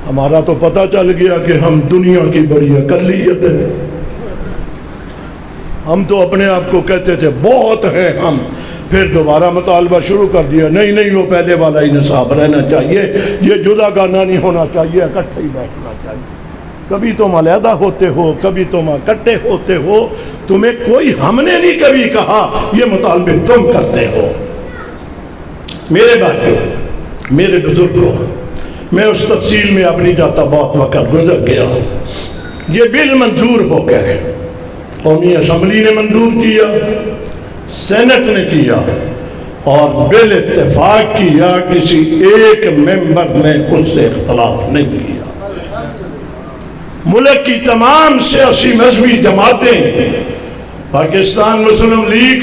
A: ہمارا تو پتہ چل گیا کہ ہم دنیا کی بڑی اقلیت ہے. ہم تو اپنے آپ کو کہتے تھے بہت ہیں ہم. پھر دوبارہ مطالبہ شروع کر دیا، نہیں وہ پہلے والا ہی نصاب رہنا چاہیے، یہ جدا گانا نہیں ہونا چاہیے، اکٹھے ہی بیٹھنا چاہیے. کبھی تم علیحدہ ہوتے ہو، کبھی تم اکٹھے ہوتے ہو. تمہیں کوئی ہم نے نہیں کبھی کہا یہ مطالبے تم کرتے ہو. میرے بھائیوں، میرے بزرگوں، میں اس تفصیل میں اب نہیں جاتا، بہت وقت گزر گیا. یہ بل منظور ہو گئے، قومی اسمبلی نے منظور کیا، سینٹ نے کیا، اور بل اتفاق کیا، کسی ایک ممبر نے اس سے اختلاف نہیں کیا. ملک کی تمام سیاسی مذہبی جماعتیں، پاکستان مسلم لیگ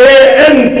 A: ANP,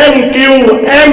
A: MQM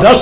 A: 10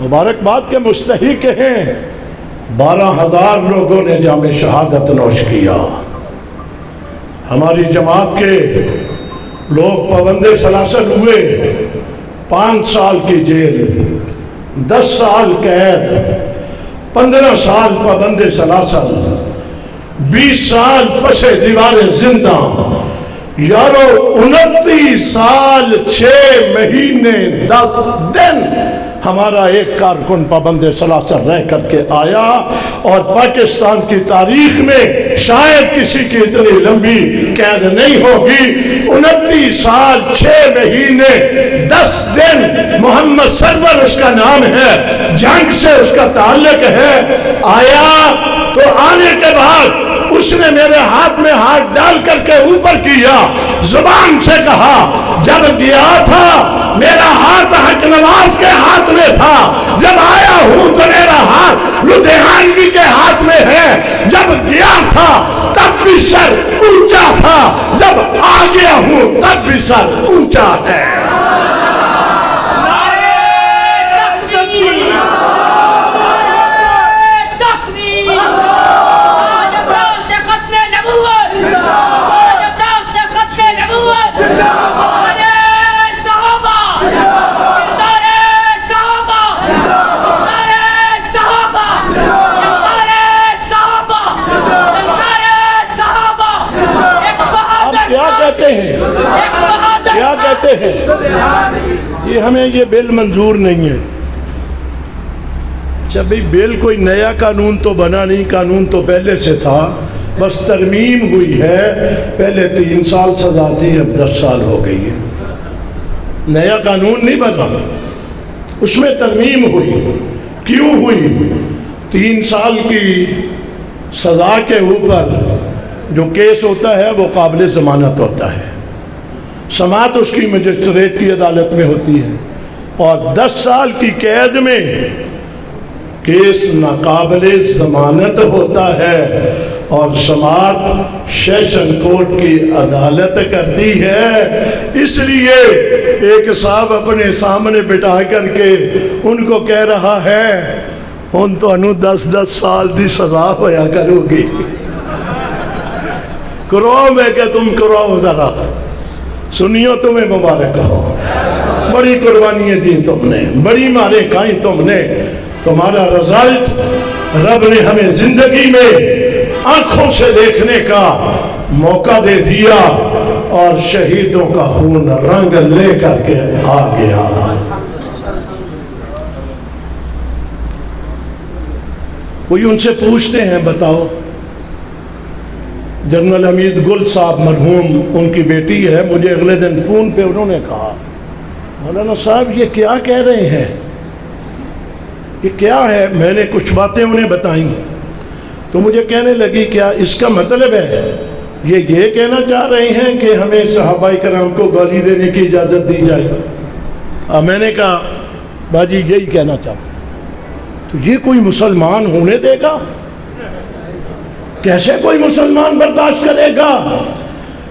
A: مبارکباد کے مستحق ہیں۔ 12,000 لوگوں نے جام شہادت نوش کیا۔ ہماری جماعت کے لوگ پابند سلاسل ہوئے، 5 سال کی جیل، 10 سال قید، 15 سال پابند سلاسل، 20 سال پس دیوار زندہ، یارو 29 سال 6 مہینے 10 دن ہمارا ایک کارکن پابند سلاسل رہ کر کے آیا، اور پاکستان کی تاریخ میں شاید کسی کی اتنی لمبی قید نہیں ہوگی۔ 29 سال 6 مہینے 10 دن، محمد سرور اس کا نام ہے، جنگ سے اس کا تعلق ہے۔ آیا تو آنے کے بعد اس نے میرے ہاتھ میں ہاتھ ڈال کر کے اوپر کیا، زبان سے کہا، جب گیا تھا میرا ہاتھ حق نواز کے ہاتھ میں تھا، جب آیا ہوں تو میرا ہاتھ لدھیانوی کے ہاتھ میں ہے، جب گیا تھا تب بھی سر اونچا تھا، جب آ گیا ہوں تب بھی سر اونچا ہے۔ کیا کہتے ہیں یہ ہمیں یہ بل منظور نہیں ہے۔ جب بھی بل کوئی نیا قانون تو بنا نہیں، قانون تو پہلے سے تھا، بس ترمیم ہوئی ہے۔ پہلے 3 سال سزا تھی، اب 10 سال ہو گئی ہے۔ نیا قانون نہیں بنا، اس میں ترمیم ہوئی۔ کیوں ہوئی؟ 3 سال کی سزا کے اوپر جو کیس ہوتا ہے وہ قابل ضمانت ہوتا ہے، سماعت اس کی مجسٹریٹ کی عدالت میں ہوتی ہے، اور 10 سال کی قید میں کیس ناقابل ضمانت ہوتا ہے، اور سماعت سیشن کورٹ کی عدالت کرتی ہے۔ اس لیے ایک صاحب اپنے سامنے بٹھا کر کے ان کو کہہ رہا ہے، ان تو انو 10 سال دی سزا ہویا کرو گی، کرو میں کہ تم کرو ذرا، سنیو تمہیں مبارک ہو، بڑی قربانیاں دی تم نے، بڑی مارے کھائیں تم نے، تمہارا رزلٹ رب نے ہمیں زندگی میں آنکھوں سے دیکھنے کا موقع دے دیا، اور شہیدوں کا خون رنگ لے کر کے آ گیا۔ کوئی ان سے پوچھتے ہیں، بتاؤ، جنرل حمید گل صاحب مرحوم، ان کی بیٹی ہے، مجھے اگلے دن فون پہ انہوں نے کہا، مولانا صاحب یہ کیا کہہ رہے ہیں، یہ کیا ہے؟ میں نے کچھ باتیں انہیں بتائیں تو مجھے کہنے لگی، کیا اس کا مطلب ہے یہ کہنا چاہ رہے ہیں کہ ہمیں صحابہ کرام کو گالی دینے کی اجازت دی جائے؟ میں نے کہا باجی یہی کہنا چاہتا ہوں۔ تو یہ کوئی مسلمان ہونے دے گا؟ کیسے کوئی مسلمان برداشت کرے گا؟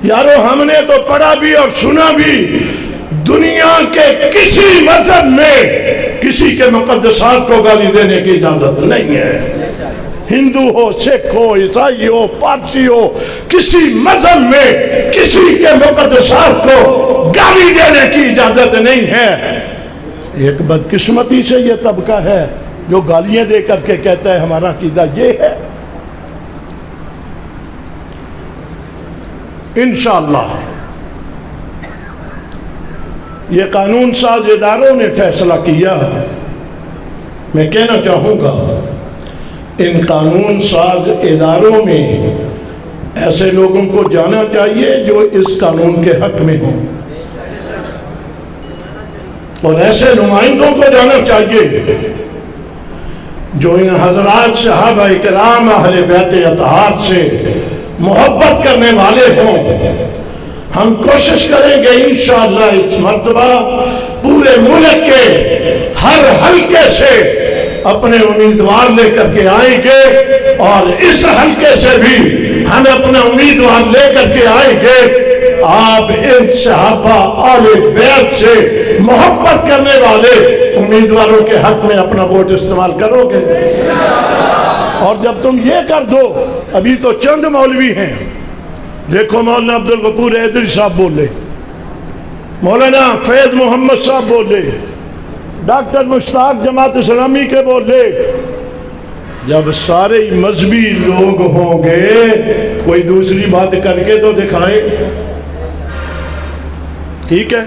A: یارو ہم نے تو پڑھا بھی اور سنا بھی، دنیا کے کسی مذہب میں کسی کے مقدسات کو گالی دینے کی اجازت نہیں ہے۔ ہندو ہو، سکھ ہو، عیسائی ہو، پارسی ہو، کسی مذہب میں کسی کے مقدسات کو گالی دینے کی اجازت نہیں ہے۔ ایک بدقسمتی سے یہ طبقہ ہے جو گالیاں دے کر کے کہتا ہے ہمارا عقیدہ یہ ہے۔ انشاءاللہ یہ قانون ساز اداروں نے فیصلہ کیا۔ میں کہنا چاہوں گا ان قانون ساز اداروں میں ایسے لوگوں کو جانا چاہیے جو اس قانون کے حق میں ہوں، اور ایسے نمائندوں کو جانا چاہیے جو ان حضرات صحابہ کرام اہل بیت اطہار سے محبت کرنے والے ہوں۔ ہم کوشش کریں گے انشاءاللہ اس مرتبہ پورے ملک کے ہر حلقے سے اپنے امیدوار لے کر کے آئیں گے، اور اس حلقے سے بھی ہم اپنا امیدوار لے کر کے آئیں گے، آپ ان صحابہ آل بیت سے محبت کرنے والے امیدواروں کے حق میں اپنا ووٹ استعمال کرو گے؟ اور جب تم یہ کر دو، ابھی تو چند مولوی ہیں، دیکھو مولانا عبدالغفور حیدری صاحب بولے، مولانا فیض محمد صاحب بولے، ڈاکٹر مشتاق جماعت اسلامی کے بولے، جب سارے مذہبی لوگ ہوں گے کوئی دوسری بات کر کے تو دکھائے، ٹھیک ہے؟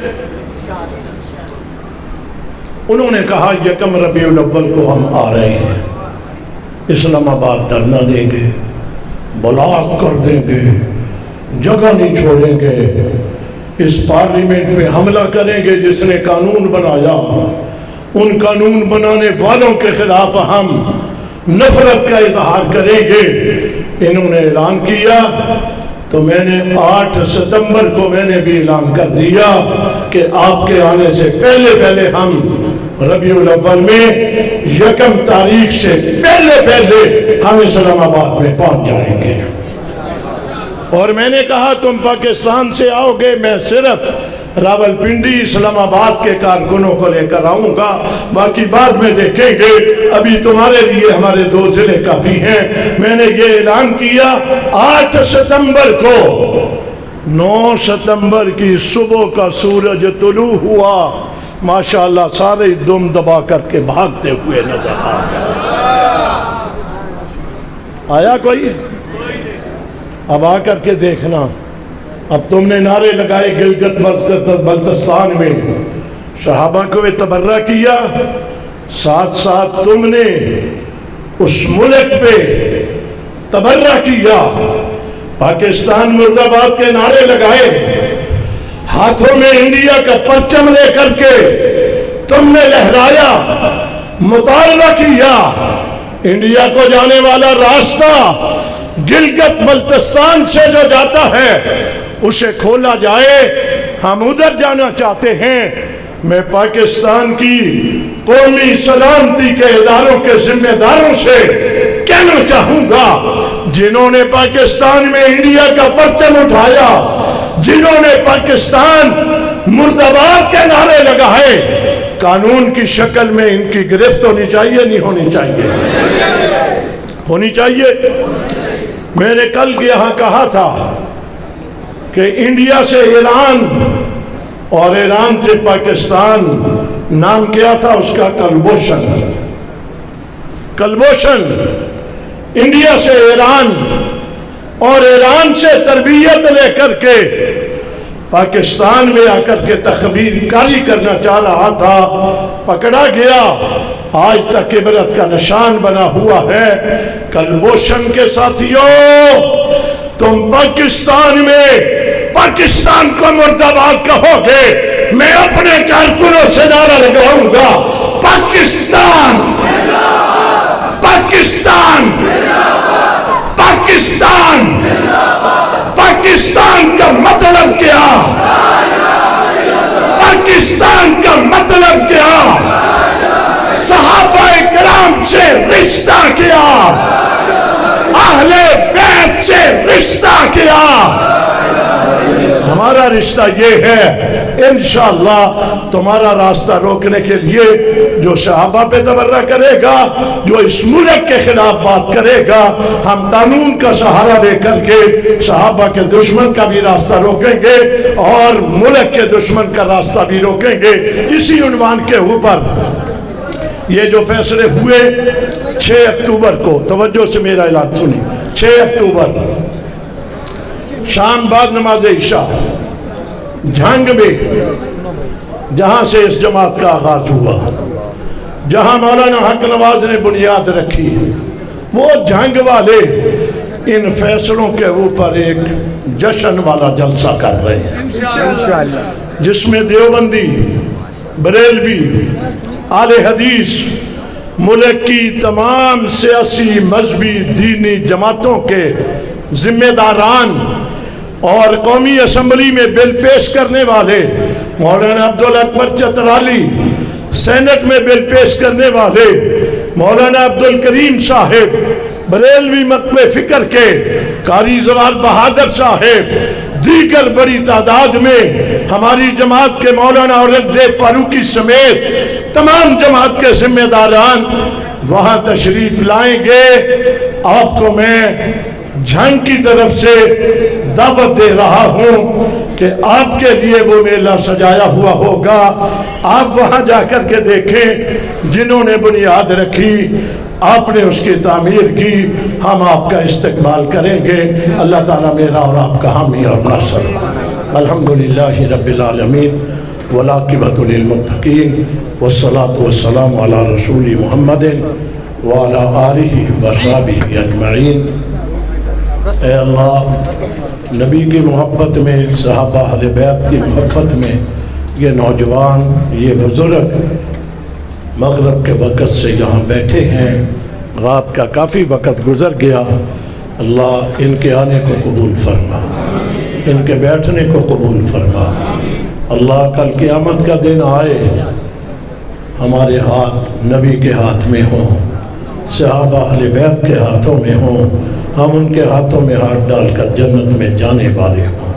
A: انہوں نے کہا یکم ربیع الاول کو ہم آ رہے ہیں، اسلام آباد دھرنا دیں گے، بلاک کر دیں گے، جگہ نہیں چھوڑیں گے، اس پارلیمنٹ میں حملہ کریں گے جس نے قانون بنایا، ان قانون بنانے والوں کے خلاف ہم نفرت کا اظہار کریں گے۔ انہوں نے اعلان کیا تو میں نے 8 ستمبر کو میں نے بھی اعلان کر دیا کہ آپ کے آنے سے پہلے ہم ربیع الاول میں 1 تاریخ سے پہلے ہم اسلام آباد میں پہنچ جائیں گے۔ اور میں نے کہا تم پاکستان سے آؤ گے، میں صرف راولپنڈی اسلام آباد کے کارکنوں کو لے کر آؤں گا، باقی بعد میں دیکھیں گے، ابھی تمہارے لیے ہمارے 2 ضلع کافی ہیں۔ میں نے یہ اعلان کیا 8 ستمبر کو، 9 ستمبر کی صبح کا سورج طلوع ہوا، ماشاءاللہ سارے دم دبا کر کے بھاگتے ہوئے نظر آیا کوئی؟ اب آ کر کے دیکھنا، اب تم نے نعرے لگائے گلگت بلتستان میں، صحابہ کو تبرہ کیا، ساتھ ساتھ تم نے اس ملک پہ تبرہ کیا، پاکستان مرد آباد کے نعرے لگائے، ہاتھوں میں انڈیا کا پرچم لے کر کے تم نے لہرایا، مطالبہ کیا انڈیا کو جانے والا راستہ گلگت بلتستان سے جو جاتا ہے اسے کھولا جائے، ہم ادھر جانا چاہتے ہیں۔ میں پاکستان کی قومی سلامتی کے اداروں کے ذمہ داروں سے کہنا چاہوں گا، جنہوں نے پاکستان میں انڈیا کا پرچم اٹھایا، جنہوں نے پاکستان مرد آباد کے نعرے لگائے، قانون کی شکل میں ان کی گرفت ہونی چاہیے، نہیں ہونی چاہیے؟ ہونی چاہیے۔ میں نے کل یہاں کہا تھا کہ انڈیا سے ایران اور ایران سے پاکستان، نام کیا تھا اس کا؟ کلبوشن۔ انڈیا سے ایران اور ایران سے تربیت لے کر کے پاکستان میں آ کر کے تخبیر کاری کرنا چاہ رہا تھا، پکڑا گیا، آج تک عبرت کا نشان بنا ہوا ہے۔ کلبوشن کے ساتھیوں، تم پاکستان میں پاکستان کو مرد آباد کہو گے، میں اپنے کارکنوں سے نعرہ لگاؤں گا، پاکستان پاکستان پاکستان پاکستان کا مطلب کیا؟ پاکستان کا مطلب کیا؟ صحابہ کرام سے رشتہ کیا، اہل بیت سے رشتہ کیا۔ ہمارا رشتہ یہ ہے، انشاءاللہ تمہارا راستہ روکنے کے لیے جو صحابہ پہ تبرہ کرے گا، جو اس ملک کے خلاف بات کرے گا، ہم قانون کا سہارا لے کر کے صحابہ کے دشمن کا بھی راستہ روکیں گے اور ملک کے دشمن کا راستہ بھی روکیں گے۔ اسی عنوان کے اوپر یہ جو فیصلے ہوئے 6 اکتوبر کو، توجہ سے میرا اعلان سنیں، 6 اکتوبر شام بعد نماز عشاء جھنگ میں، جہاں سے اس جماعت کا آغاز ہوا، جہاں مولانا حق نواز نے بنیاد رکھی، وہ جھنگ والے ان فیصلوں کے اوپر ایک جشن والا جلسہ کر رہے ہیں، جس میں دیوبندی، بریلوی، اہل حدیث، ملک کی تمام سیاسی، مذہبی، دینی جماعتوں کے ذمہ داران اور قومی اسمبلی میں بل پیش کرنے والے، مولانا عبدالاکبر چترالی، سینٹ میں بل پیش کرنے والے مولانا عبدالکریم صاحب، بریلوی مکتب فکر کے قاری زوال بہادر صاحب، دیگر بڑی تعداد میں ہماری جماعت کے مولانا اورنگزیب فاروقی سمیت تمام جماعت کے ذمہ داران وہاں تشریف لائیں گے۔ آپ کو میں جھنگ کی طرف سے دعوت دے رہا ہوں کہ آپ کے لیے وہ میلہ سجایا ہوا ہوگا، آپ وہاں جا کر کے دیکھیں۔ جنہوں نے بنیاد رکھی، آپ نے اس کی تعمیر کی، ہم آپ کا استقبال کریں گے۔ اللہ تعالیٰ میرا اور آپ کا حامی اور ناصر۔ الحمدللہ رب العالمین والعاقبۃ للمتقین والصلاة والسلام علی رسول محمد وعلی آلہ وصحبہ اجمعین۔ اے اللہ، نبی کی محبت میں، صحابہ اہل بیت کی محبت میں یہ نوجوان، یہ بزرگ مغرب کے وقت سے یہاں بیٹھے ہیں، رات کا کافی وقت گزر گیا۔ اللہ ان کے آنے کو قبول فرما، ان کے بیٹھنے کو قبول فرما۔ اللہ کل قیامت کا دن آئے، ہمارے ہاتھ نبی کے ہاتھ میں ہوں، صحابہ اہل بیت کے ہاتھوں میں ہوں، ہم ان کے ہاتھوں میں ہاتھ ڈال کر جنت میں جانے والے ہوں۔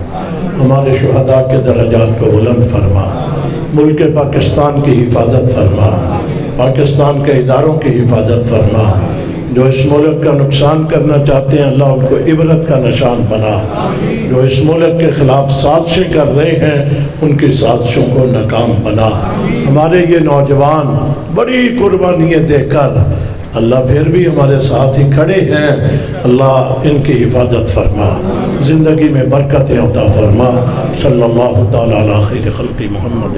A: ہمارے شہداء کے درجات کو بلند فرما، ملک پاکستان کی حفاظت فرما، پاکستان کے اداروں کی حفاظت فرما۔ جو اس ملک کا نقصان کرنا چاہتے ہیں اللہ ان کو عبرت کا نشان بنا۔ جو اس ملک کے خلاف سازشیں کر رہے ہیں ان کی سازشوں کو ناکام بنا۔ ہمارے یہ نوجوان بڑی قربانیاں دے کر اللہ پھر بھی ہمارے ساتھ ہی کھڑے ہیں، اللہ ان کی حفاظت فرما، زندگی میں برکتیں عطا فرما۔ صلی اللہ تعالی علی خیر خلق محمد۔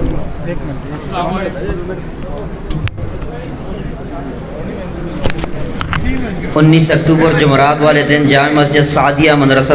D: 19 اکتوبر جمعرات والے دن جامع مسجد سعدیہ مدرسہ